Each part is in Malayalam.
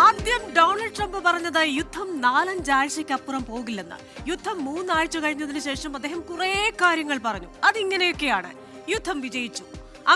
ആദ്യം ഡൊണാൾഡ് ട്രംപ് പറഞ്ഞത് യുദ്ധം 4-5 ആഴ്ചയ്ക്കപ്പുറം പോകില്ലെന്ന്. യുദ്ധം 3 ആഴ്ച കഴിഞ്ഞതിന് ശേഷം അദ്ദേഹം കുറേ കാര്യങ്ങൾ പറഞ്ഞു. അതിങ്ങനെയൊക്കെയാണ്: യുദ്ധം വിജയിച്ചു,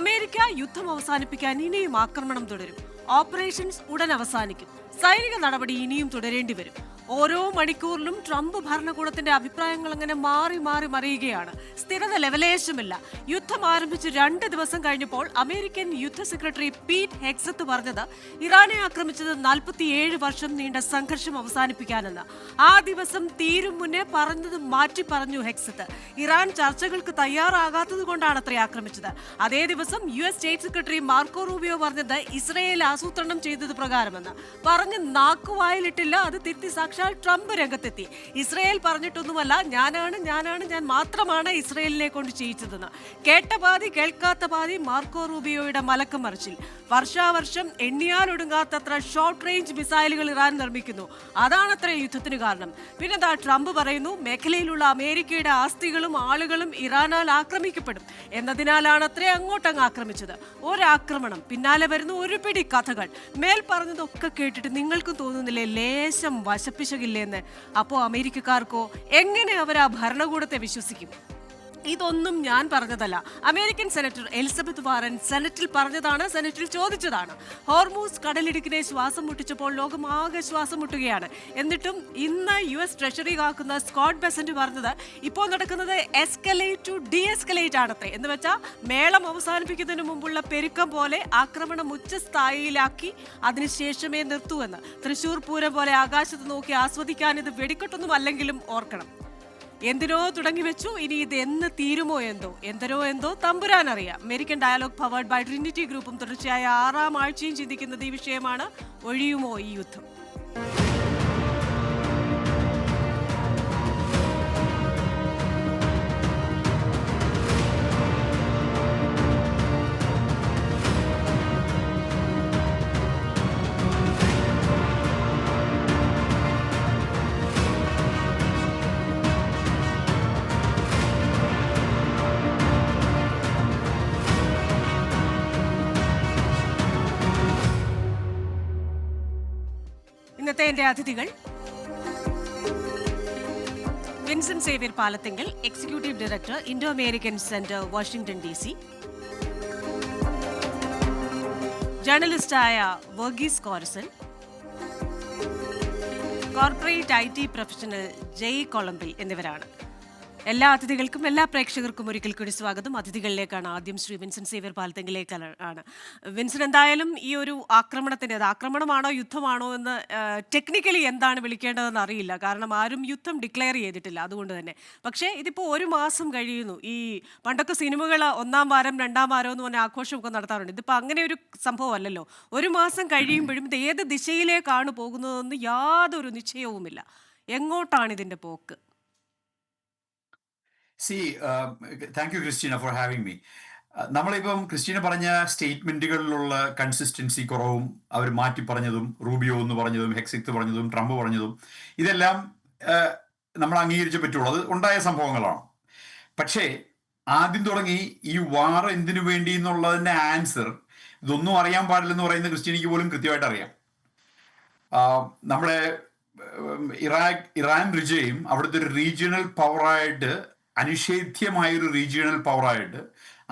അമേരിക്ക യുദ്ധം അവസാനിപ്പിക്കാൻ ഇനിയും ആക്രമണം തുടരും, ഓപ്പറേഷൻസ് ഉടൻ അവസാനിക്കും, സൈനിക നടപടി ഇനിയും തുടരേണ്ടി വരും. ഓരോ മണിക്കൂറിലും ട്രംപ് ഭരണകൂടത്തിന്റെ അഭിപ്രായങ്ങൾ അങ്ങനെ മാറി മാറി മറിയുകയാണ്. സ്ഥിരത ലെവലേശമില്ല. യുദ്ധം ആരംഭിച്ച് 2 ദിവസം കഴിഞ്ഞപ്പോൾ അമേരിക്കൻ യുദ്ധ സെക്രട്ടറി പീറ്റ് ഹെഗ്സത്ത് പറഞ്ഞത് ഇറാനെ ആക്രമിച്ചത് 47 വർഷം നീണ്ട സംഘർഷം അവസാനിപ്പിക്കാനെന്ന്. ആ ദിവസം തീരും മുന്നേ പറഞ്ഞത് മാറ്റി പറഞ്ഞു ഹെഗ്സത്ത്. ഇറാൻ ചർച്ചകൾക്ക് തയ്യാറാകാത്തത് കൊണ്ടാണ് അത്ര ആക്രമിച്ചത്. അതേ ദിവസം US state secretary Marco Rubio പറഞ്ഞത് ഇസ്രയേൽ ആസൂത്രണം ചെയ്തത് പ്രകാരമെന്ന്. പറഞ്ഞ് നാക്കുവായിലിട്ടില്ല, അത് തിരുത്തി സാക്ഷാൽ ട്രംപ് രംഗത്തെത്തി. ഇസ്രയേൽ പറഞ്ഞിട്ടൊന്നുമല്ല, ഞാൻ മാത്രമാണ് ഇസ്രയേലിനെ കൊണ്ട് ചെയ്യിച്ചതെന്ന്. കേട്ട പാതി കേൾക്കാത്ത പാതി മാർക്കോ റൂബിയോയുടെ മലക്കം മറിച്ചിൽ. വർഷാവർഷം എണ്ണിയാലൊടുങ്ങാത്തത്ര ഷോർട്ട് റേഞ്ച് മിസൈലുകൾ ഇറാൻ നിർമ്മിക്കുന്നു, അതാണത്ര യുദ്ധത്തിന് കാരണം. പിന്നെ ട്രംപ് പറയുന്നു മേഖലയിലുള്ള അമേരിക്കയുടെ ആസ്തികളും ആളുകളും ഇറാനാൽ ആക്രമിക്കപ്പെടും എന്നതിനാലാണ് അത്രേ അങ്ങോട്ടങ്ങ് ആക്രമിച്ചത്. ഒരാക്രമണം പിന്നാലെ വരുന്ന ഒരു പിടി കഥകൾ. മേൽ പറഞ്ഞതൊക്കെ കേട്ടിട്ട് നിങ്ങൾക്കും തോന്നുന്നില്ലേ ലേശം വശപ്പിശകില്ലേന്ന്? അപ്പോ അമേരിക്കക്കാർക്കോ എങ്ങനെ അവർ ആ ഭരണകൂടത്തെ വിശ്വസിക്കും? ഇതൊന്നും ഞാൻ പറഞ്ഞതല്ല. അമേരിക്കൻ സെനറ്റർ എലിസബത്ത് വാറൻ സെനറ്റിൽ പറഞ്ഞതാണ്, സെനറ്റിൽ ചോദിച്ചതാണ്. ഹോർമൂസ് കടലിടുക്കിനെ ശ്വാസം മുട്ടിച്ചപ്പോൾ ലോകം ആകെ ശ്വാസം മുട്ടുകയാണ്. എന്നിട്ടും ഇന്ന് US ട്രഷറി കാക്കുന്ന സ്കോട്ട് ബെസന്റ് പറഞ്ഞത് ഇപ്പോൾ നടക്കുന്നത് എസ്കലേറ്റ് ടു ഡി എസ്കലേറ്റ് ആണത്രേ. എന്ന് വെച്ചാൽ മേളം അവസാനിപ്പിക്കുന്നതിന് മുമ്പുള്ള പെരുക്കം പോലെ ആക്രമണം ഉച്ചസ്ഥായിയിലാക്കി അതിനുശേഷമേ നിർത്തൂവെന്ന്. തൃശൂർ പൂരം പോലെ ആകാശത്ത് നോക്കി ആസ്വദിക്കാൻ ഇത് വെടിക്കെട്ടൊന്നും അല്ലെങ്കിലും ഓർക്കണം. എന്തിനോ തുടങ്ങി വെച്ചു, ഇനി ഇത് എന്ന് തീരുമോ എന്തോ തമ്പുരാൻ അറിയാം. American dialogue powered by Trinity ഗ്രൂപ്പും തുടർച്ചയായ 6ാം ആഴ്ചയും ചിന്തിക്കുന്നത് ഈ വിഷയമാണ്: ഒഴിയുമോ ഈ യുദ്ധം? ഇന്നത്തെ എന്റെ അതിഥികൾ: Vincent Xavier Palathinkal, executive director, Indo American centre, Washington DC. ജേർണലിസ്റ്റായ Varghese Korason. Corporate IT professional Jai Kolambil എന്നിവരാണ്. എല്ലാ അതിഥികൾക്കും എല്ലാ പ്രേക്ഷകർക്കും ഒരിക്കൽ കൂടി സ്വാഗതം. അതിഥികളിലേക്കാണ് ആദ്യം ശ്രീ വിൻസെന്റ് സേവ്യർ പാലത്തിങ്കിലേക്കാണ്. വിൻസെന്റ്, എന്തായാലും ഈ ഒരു ആക്രമണത്തിന്, അത് ആക്രമണമാണോ യുദ്ധമാണോ എന്ന് ടെക്നിക്കലി എന്താണ് വിളിക്കേണ്ടതെന്ന് അറിയില്ല. കാരണം ആരും യുദ്ധം ഡിക്ലെയർ ചെയ്തിട്ടില്ല, അതുകൊണ്ട് തന്നെ. പക്ഷേ ഇതിപ്പോൾ 1 മാസം കഴിയുന്നു. ഈ പണ്ടൊക്കെ സിനിമകൾ 1ാം വാരം 2ാം വാരം എന്ന് പറഞ്ഞ ആഘോഷമൊക്കെ നടത്താറുണ്ട്. ഇതിപ്പോൾ അങ്ങനെ ഒരു സംഭവം അല്ലല്ലോ. 1 മാസം കഴിയുമ്പോഴും ഇത് ഏത് ദിശയിലേക്കാണ് പോകുന്നതെന്ന് യാതൊരു നിശ്ചയവുമില്ല. എങ്ങോട്ടാണ് ഇതിൻ്റെ പോക്ക്? Thank you Christina for having me. നമ്മളിപ്പം ക്രിസ്റ്റീന പറഞ്ഞ സ്റ്റേറ്റ്മെന്റുകളിലുള്ള കൺസിസ്റ്റൻസി കുറവും, അവർ മാറ്റി പറഞ്ഞതും, റൂബിയോ എന്ന് പറഞ്ഞതും, ഹെക്സിത്ത് പറഞ്ഞതും, ട്രംപ് പറഞ്ഞതും, ഇതെല്ലാം നമ്മൾ അംഗീകരിച്ചേ പറ്റുള്ളൂ. അത് ഉണ്ടായ സംഭവങ്ങളാണ്. പക്ഷേ ആദ്യം തുടങ്ങി ഈ വാർ എന്തിനു വേണ്ടി എന്നുള്ളതിൻ്റെ ആൻസർ ഇതൊന്നും അറിയാൻ പാടില്ലെന്ന് പറയുന്ന ക്രിസ്റ്റീനയ്ക്ക് പോലും കൃത്യമായിട്ട് അറിയാം. നമ്മുടെ ഇറാൻ റിജയും അവിടുത്തെ ഒരു റീജിയണൽ പവറായിട്ട്, അനിഷേധ്യമായൊരു റീജിയണൽ പവറായിട്ട്,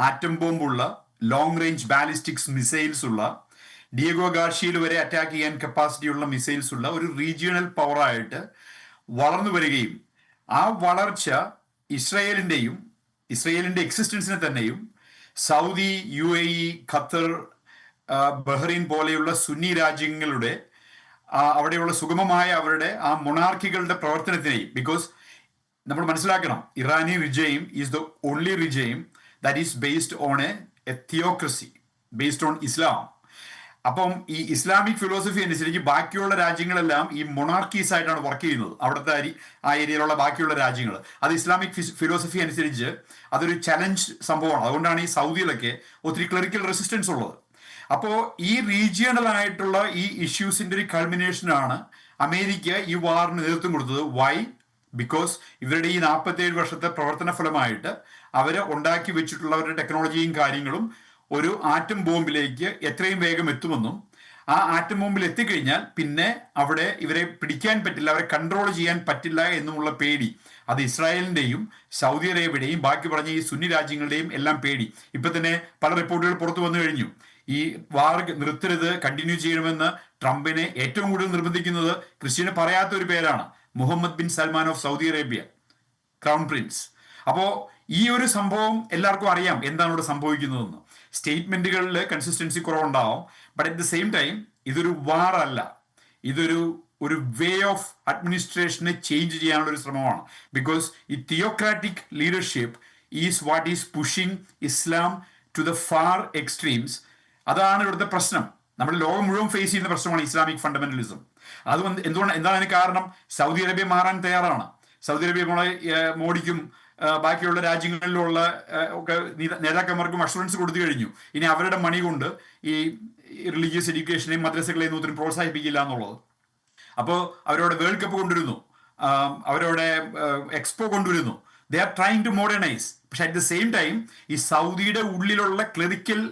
ആറ്റം ബോംബുള്ള, ലോങ് റേഞ്ച് ബാലിസ്റ്റിക്സ് മിസൈൽസ് ഉള്ള, ഡിയേഗോ ഗാർഷ്യയിൽ വരെ അറ്റാക്ക് ചെയ്യാൻ കപ്പാസിറ്റി ഉള്ള മിസൈൽസ് ഉള്ള ഒരു റീജിയണൽ പവറായിട്ട് വളർന്നു വരികയും ആ വളർച്ച ഇസ്രയേലിൻ്റെ എക്സിസ്റ്റൻസിനെ തന്നെയും സൗദി, UAE, ഖത്തർ, ബഹ്റൈൻ പോലെയുള്ള സുന്നി രാജ്യങ്ങളുടെ അവിടെയുള്ള സുഗമമായ അവരുടെ ആ മൊണാർക്കികളുടെ പ്രവർത്തനത്തിനെയും, ബിക്കോസ് നമ്മൾ മനസ്സിലാക്കണം, Irani regime is the only regime that is based on a theocracy, based on Islam. അപ്പം ഈ ഇസ്ലാമിക് ഫിലോസഫി അനുസരിച്ച് ബാക്കിയുള്ള രാജ്യങ്ങളെല്ലാം ഈ മൊണാർക്കീസ് ആയിട്ടാണ് വർക്ക് ചെയ്യുന്നത്. അവിടുത്തെ ആ ഏരിയയിലുള്ള ബാക്കിയുള്ള രാജ്യങ്ങൾ, അത് ഇസ്ലാമിക് ഫിലോസഫി അനുസരിച്ച് അതൊരു ചലഞ്ച് സംഭവമാണ്. അതുകൊണ്ടാണ് ഈ സൗദിയിലൊക്കെ ഒത്തിരി ക്ലറിക്കൽ റെസിസ്റ്റൻസ് ഉള്ളത്. അപ്പോൾ ഈ റീജിയണൽ ആയിട്ടുള്ള ഈ ഇഷ്യൂസിൻ്റെ ഒരു കൾമിനേഷനാണ് അമേരിക്ക ഈ വാറിന് നേതൃത്വം കൊടുത്തത്. വൈ? ബിക്കോസ് ഇവരുടെ ഈ 47 വർഷത്തെ പ്രവർത്തന ഫലമായിട്ട് അവർ ഉണ്ടാക്കി വെച്ചിട്ടുള്ളവരുടെ ടെക്നോളജിയും കാര്യങ്ങളും ഒരു ആറ്റം ബോംബിലേക്ക് എത്രയും വേഗം എത്തുമെന്നും ആ ആറ്റം ബോംബിൽ എത്തിക്കഴിഞ്ഞാൽ പിന്നെ അവിടെ ഇവരെ പിടിക്കാൻ പറ്റില്ല, അവരെ കൺട്രോൾ ചെയ്യാൻ പറ്റില്ല എന്നുമുള്ള പേടി. അത് ഇസ്രായേലിന്റെയും സൗദി അറേബ്യയുടെയും ബാക്കി പറഞ്ഞ ഈ സുന്നി രാജ്യങ്ങളുടെയും എല്ലാം പേടി. ഇപ്പൊ തന്നെ പല റിപ്പോർട്ടുകൾ പുറത്തു വന്നു കഴിഞ്ഞു. ഈ വാർ നിർത്തരുത്, കണ്ടിന്യൂ ചെയ്യണമെന്ന് ട്രംപിനെ ഏറ്റവും കൂടുതൽ നിർബന്ധിക്കുന്നത് ക്രിസ്ത്യന് പറയാത്ത ഒരു പേരാണ്, Mohammed bin Salman of Saudi Arabia, crown prince. അപ്പോ ഈ ഒരു സംഭവം എല്ലാവർക്കും അറിയാം എന്താണ് ഇവിടെ സംഭവിക്കുന്നതെന്ന്. സ്റ്റേറ്റ്മെന്റുകളിൽ കൺസിസ്റ്റൻസി കുറവുണ്ടാവും, but at the same time ഇതൊരു വാർ അല്ല, ഇതൊരു വേ ഓഫ് അഡ്മിനിസ്ട്രേഷനെ ചേഞ്ച് ചെയ്യാനുള്ള ഒരു ശ്രമമാണ്. ബിക്കോസ് ഈ theocratic leadership is what is pushing Islam to the far extremes. അതാണ് ഇവിടുത്തെ പ്രശ്നം. നമ്മുടെ ലോകം മുഴുവൻ ഫേസ് ചെയ്യുന്ന പ്രശ്നമാണ് ഇസ്ലാമിക് ഫണ്ടമെന്റലിസം. എന്താണ് അതിന് കാരണം? സൗദി അറേബ്യ മാറാൻ തയ്യാറാണ്. സൗദി അറേബ്യ മോഡിക്കും ബാക്കിയുള്ള രാജ്യങ്ങളിലുള്ള ഒക്കെ നേതാക്കന്മാർക്കും അഷുറൻസ് കൊടുത്തു കഴിഞ്ഞു, ഇനി അവരുടെ മണി കൊണ്ട് ഈ റിലീജിയസ് എഡ്യൂക്കേഷനെയും മദ്രസകളെയും ഒത്തിരി പ്രോത്സാഹിപ്പിക്കില്ല എന്നുള്ളത്. അപ്പോൾ അവരവിടെ വേൾഡ് കപ്പ് കൊണ്ടുവരുന്നു, അവരവിടെ എക്സ്പോ കൊണ്ടുവരുന്നു. They are trying to modernise. പക്ഷെ അറ്റ് ദ സെയിം ടൈം ഈ സൗദിയുടെ ഉള്ളിലുള്ള ക്ലറിക്കൽ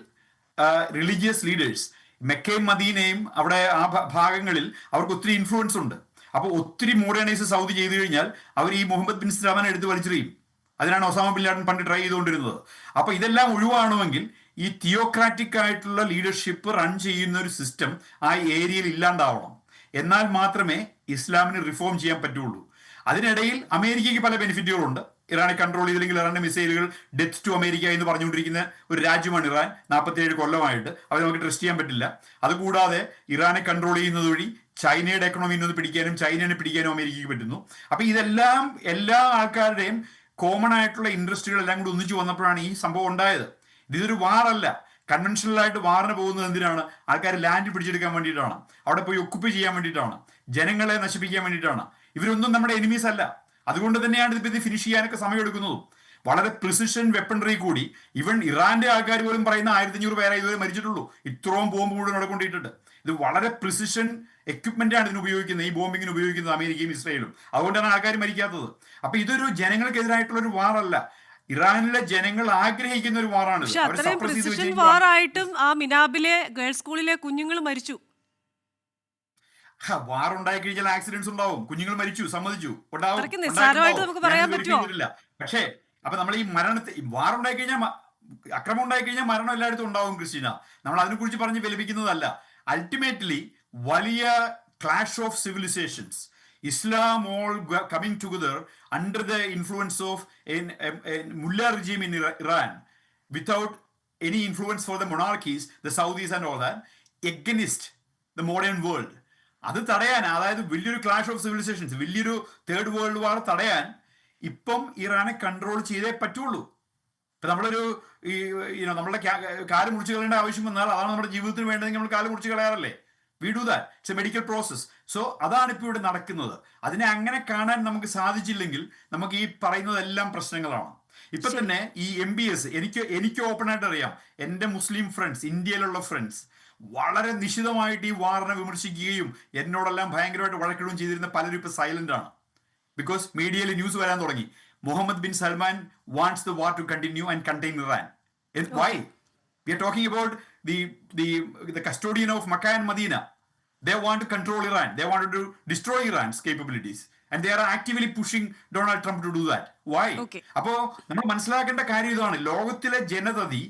റിലീജിയസ് ലീഡേഴ്സ്, മെക്കയും മദീനയും അവിടെ ആ ഭാഗങ്ങളിൽ അവർക്ക് ഒത്തിരി ഇൻഫ്ലുവൻസ് ഉണ്ട്. അപ്പോൾ ഒത്തിരി മോഡേണൈസ് സൗദി ചെയ്തു കഴിഞ്ഞാൽ അവർ ഈ മുഹമ്മദ് ബിൻ സൽമാനെ എടുത്ത് വലിച്ചെറിയും. അതിനാണ് ഒസാമ ബിൻ ലാഡൻ പണ്ട് ട്രൈ ചെയ്തുകൊണ്ടിരുന്നത്. അപ്പൊ ഇതെല്ലാം ഒഴിവാണെങ്കിൽ ഈ തിയോക്രാറ്റിക് ആയിട്ടുള്ള ലീഡർഷിപ്പ് റൺ ചെയ്യുന്ന ഒരു സിസ്റ്റം ആ ഏരിയയിൽ ഇല്ലാണ്ടാവണം. എന്നാൽ മാത്രമേ ഇസ്ലാമിന് റിഫോം ചെയ്യാൻ പറ്റുള്ളൂ. അതിനിടയിൽ അമേരിക്കയ്ക്ക് പല ബെനിഫിറ്റുകളുണ്ട്. ഇറാനെ കൺട്രോൾ ചെയ്തില്ലെങ്കിൽ ഇറാന്റെ മിസൈലുകൾ ഡെത്ത് ടു അമേരിക്ക എന്ന് പറഞ്ഞുകൊണ്ടിരിക്കുന്ന ഒരു രാജ്യമാണ് ഇറാൻ. 47 കൊല്ലമായിട്ട് അവർ നമുക്ക് ട്രസ്റ്റ് ചെയ്യാൻ പറ്റില്ല. അതുകൂടാതെ ഇറാനെ കൺട്രോൾ ചെയ്യുന്നത് വഴി ചൈനയുടെ എക്കണോമിയിൽ നിന്ന് പിടിക്കാനും ചൈനയെ പിടിക്കാനും അമേരിക്കയ്ക്ക് പറ്റുന്നു. അപ്പൊ ഇതെല്ലാം എല്ലാ ആൾക്കാരുടെയും കോമൺ ആയിട്ടുള്ള ഇൻട്രസ്റ്റുകൾ എല്ലാം കൂടി ഒന്നിച്ചു വന്നപ്പോഴാണ് ഈ സംഭവം ഉണ്ടായത്. ഇതൊരു വാറല്ല. കൺവെൻഷണൽ ആയിട്ട് വാറിന് പോകുന്നത് എന്തിനാണ്? ആൾക്കാർ ലാൻഡ് പിടിച്ചെടുക്കാൻ വേണ്ടിയിട്ടാണ്, അവിടെ പോയി ഒക്കുപ്പൈ ചെയ്യാൻ വേണ്ടിയിട്ടാണ്, ജനങ്ങളെ നശിപ്പിക്കാൻ വേണ്ടിയിട്ടാണ്. ഇവരൊന്നും നമ്മുടെ എനിമീസ് അല്ല. അതുകൊണ്ട് തന്നെയാണ് ഇത് ഫിനിഷ് ചെയ്യാനൊക്കെ സമയമെടുക്കുന്നതും. വളരെ പ്രിസിഷൻ വെപ്പണറി കൂടി. ഇവൻ ഇറാന്റെ ആൾക്കാർ പോലും പറയുന്ന 1500 പേരെ ഇതുവരെ മരിച്ചിട്ടുള്ളൂ. ഇത്രയും ബോംബ് മുഴുവൻ നടക്കൊണ്ടിട്ടുണ്ട്. ഇത് വളരെ പ്രിസിഷൻ എക്യുപ്മെന്റ് ആണ് ഇതിന് ഉപയോഗിക്കുന്നത്, ഈ ബോംബിങ്ങിന് ഉപയോഗിക്കുന്നത് അമേരിക്കയും ഇസ്രായേലും. അതുകൊണ്ടാണ് ആൾക്കാർ മരിക്കാത്തത്. അപ്പൊ ഇതൊരു ജനങ്ങൾക്കെതിരായിട്ടുള്ള ഒരു വാറല്ല, ഇറാനിലെ ജനങ്ങൾ ആഗ്രഹിക്കുന്ന ഒരു വാറാണ്. പക്ഷെ അത്രയും പ്രിസിഷൻ വാറായിട്ടും ആ മിനാബിലെ ഗേൾസ് സ്കൂളിലെ കുഞ്ഞുങ്ങൾ മരിച്ചു. വാർ ഉണ്ടായി കഴിഞ്ഞാൽ ആക്സിഡന്റ്സ് ഉണ്ടാവും, കുഞ്ഞുങ്ങൾ മരിച്ചു, സമ്മതിച്ചു, പക്ഷേ അപ്പൊ നമ്മൾ ഈ വാർ ഉണ്ടായി കഴിഞ്ഞാൽ, അക്രമം ഉണ്ടായി കഴിഞ്ഞാൽ മരണം എല്ലായിടത്തും ഉണ്ടാവും ക്രിസ്റ്റീന. നമ്മൾ അതിനെ കുറിച്ച് പറഞ്ഞ് വിലപിക്കുന്നതല്ല. അൾട്ടിമേറ്റ്ലി വലിയ clash of civilisations, Islam all coming together under the influence of a mullah regime in Iran, without any influence for the monarchies, the Saudis and all that, against the modern world. അത് തടയാൻ, അതായത് വലിയൊരു ക്ലാഷ് ഓഫ് സിവിലൈസേഷൻസ്, വലിയൊരു തേർഡ് വേൾഡ് വാർ തടയാൻ ഇപ്പം ഇറാനെ കൺട്രോൾ ചെയ്തേ പറ്റുള്ളൂ. ഇപ്പൊ നമ്മളൊരു നമ്മളുടെ കാല് മുറിച്ച് കളയേണ്ട ആവശ്യം വന്നാൽ അതാണ് നമ്മുടെ ജീവിതത്തിന് വേണ്ടതെങ്കിൽ നമ്മൾ കാല് മുറിച്ച് കളയാറല്ലേ? We do that. It's a medical process. So അതാണ് ഇപ്പോൾ ഇവിടെ നടക്കുന്നത്. അതിനെ അങ്ങനെ കാണാൻ നമുക്ക് സാധിച്ചില്ലെങ്കിൽ നമുക്ക് ഈ പറയുന്നതെല്ലാം പ്രശ്നങ്ങളാണ്. ഇപ്പൊ തന്നെ ഈ MBS എനിക്ക് ഓപ്പൺ ആയിട്ട് അറിയാം, എൻ്റെ മുസ്ലിം ഫ്രണ്ട്സ്, ഇന്ത്യയിലുള്ള ഫ്രണ്ട്സ് വളരെ നിശിതമായിട്ട് ഈ വാറിനെ വിമർശിക്കുകയും എന്നോടെല്ലാം ഭയങ്കരമായിട്ട് വഴക്കിടുകയും ചെയ്തിരുന്ന പലരും ഇപ്പൊ സൈലന്റ് ആണ്. ബിക്കോസ് മീഡിയയിൽ ന്യൂസ് വരാൻ തുടങ്ങി, Mohammed bin Salman wants the war to continue and contain Iran. Why? We are talking about the custodian of Makkah and Medina. They want to control Iran. They want to destroy Iran's capabilities. And they are actively pushing Donald Trump to do that. Why? അപ്പോ നമ്മൾ മനസ്സിലാക്കേണ്ട കാര്യം ഇതാണ്. ലോകത്തിലെ ജനതതി,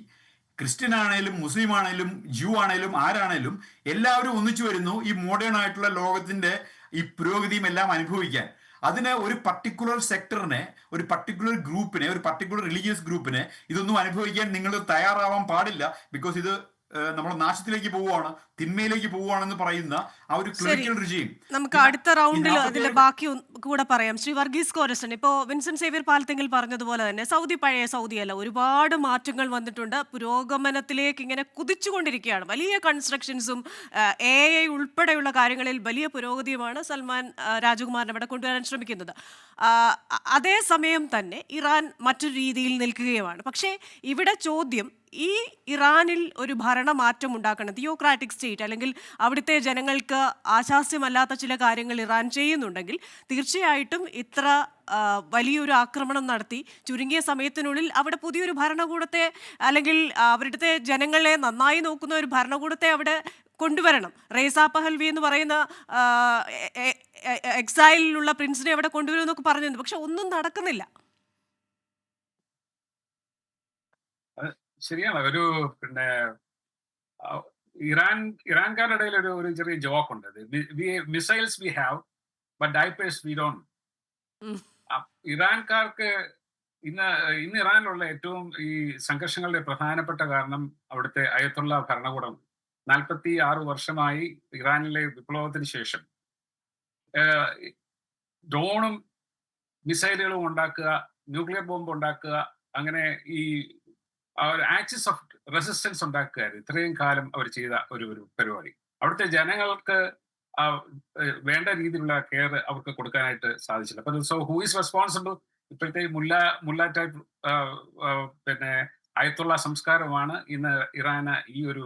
ക്രിസ്ത്യൻ ആണേലും മുസ്ലിം ആണേലും ജൂ ആണേലും ആരാണേലും എല്ലാവരും ഒന്നിച്ചു വരുന്നു ഈ മോഡേൺ ആയിട്ടുള്ള ലോകത്തിന്റെ ഈ പുരോഗതിയും എല്ലാം അനുഭവിക്കാൻ. അതിന് ഒരു പർട്ടിക്കുലർ സെക്ടറിനെ, ഒരു പർട്ടിക്കുലർ ഗ്രൂപ്പിനെ, ഒരു പർട്ടിക്കുലർ റിലീജിയസ് ഗ്രൂപ്പിനെ ഇതൊന്നും അനുഭവിക്കാൻ നിങ്ങൾ തയ്യാറാവാൻ പാടില്ല. ബിക്കോസ് ഇത് നമ്മൾ നാശത്തിലേക്ക് പോവുകയാണ്, തിന്മയിലേക്ക് പോവുകയാണെന്ന് പറയുന്ന ആ ഒരു ക്ലിനിക്കൽ റിജീം. നമുക്ക് അടുത്ത റൗണ്ടിൽ അതിന്റെ ബാക്കി കൂടെ പറയാം. ശ്രീ വർഗീസ് കോരസൻ, ഇപ്പോ വിൻസെന്റ് സേവ്യർ പാലത്തെങ്കിൽ പറഞ്ഞതുപോലെ തന്നെ സൗദി പഴയ സൗദിയല്ല, ഒരുപാട് മാറ്റങ്ങൾ വന്നിട്ടുണ്ട്. പുരോഗമനത്തിലേക്ക് ഇങ്ങനെ കുതിച്ചുകൊണ്ടിരിക്കുകയാണ്. വലിയ കൺസ്ട്രക്ഷൻസും AI ഉൾപ്പെടെയുള്ള കാര്യങ്ങളിൽ വലിയ പുരോഗതിയുമാണ് സൽമാൻ രാജകുമാരൻ അവിടെ കൊണ്ടുവരാൻ ശ്രമിക്കുന്നത്. അതേസമയം തന്നെ ഇറാൻ മറ്റൊരു രീതിയിൽ നിൽക്കുകയുമാണ്. പക്ഷേ ഇവിടെ ചോദ്യം, ഈ ഇറാനിൽ ഒരു ഭരണമാറ്റം ഉണ്ടാക്കണം, തിയോക്രാറ്റിക് സ്റ്റേറ്റ്, അല്ലെങ്കിൽ അവിടുത്തെ ജനങ്ങൾക്ക് ആശാസ്യമല്ലാത്ത ചില കാര്യങ്ങൾ ഇറാൻ ചെയ്യുന്നുണ്ടെങ്കിൽ തീർച്ചയായിട്ടും ഇത്ര വലിയൊരു ആക്രമണം നടത്തി ചുരുങ്ങിയ സമയത്തിനുള്ളിൽ അവിടെ പുതിയൊരു ഭരണകൂടത്തെ, അല്ലെങ്കിൽ അവിടുത്തെ ജനങ്ങളെ നന്നായി നോക്കുന്ന ഒരു ഭരണകൂടത്തെ അവിടെ കൊണ്ടുവരണം. റേസ പഹൽവി എന്ന് പറയുന്ന എക്സൈലിലുള്ള പ്രിൻസിനെ അവിടെ കൊണ്ടുവരുമെന്നൊക്കെ പറഞ്ഞിരുന്നു. പക്ഷെ ഒന്നും നടക്കുന്നില്ല. ശരിയാണ്. പിന്നെ ഇറാൻകാരുടെ ഇടയിൽ ഒരു ചെറിയ ജോക്ക് ഉണ്ട്. Missiles we have but diapers we don't. ഇറാൻകാർക്ക് ഇന്ന് ഇറാനിലുള്ള ഏറ്റവും ഈ സംഘർഷങ്ങളുടെ പ്രധാനപ്പെട്ട കാരണം അവിടുത്തെ അയത്തുള്ള ഭരണകൂടം 46 വർഷമായി ഇറാനിലെ വിപ്ലവത്തിന് ശേഷം ഡ്രോണും മിസൈലുകളും ഉണ്ടാക്കുക, ന്യൂക്ലിയർ ബോംബ് ഉണ്ടാക്കുക, അങ്ങനെ ഈ ആക്സിസ് ഓഫ് റെസിസ്റ്റൻസ് ഉണ്ടാക്കുകയായിരുന്നു ഇത്രയും കാലം അവർ ചെയ്ത ഒരു പരിപാടി. അവിടുത്തെ ജനങ്ങൾക്ക് വേണ്ട രീതിയിലുള്ള കെയർ അവർക്ക് കൊടുക്കാനായിട്ട് സാധിച്ചില്ല. അപ്പൊ സോ ഹൂ ഈസ് റെസ്പോൺസിബിൾ? ഇപ്പോഴത്തെ മുല്ല ടൈപ്പ് പിന്നെ അയത്തുള്ള സംസ്കാരമാണ് ഇന്ന് ഇറാന് ഈ ഒരു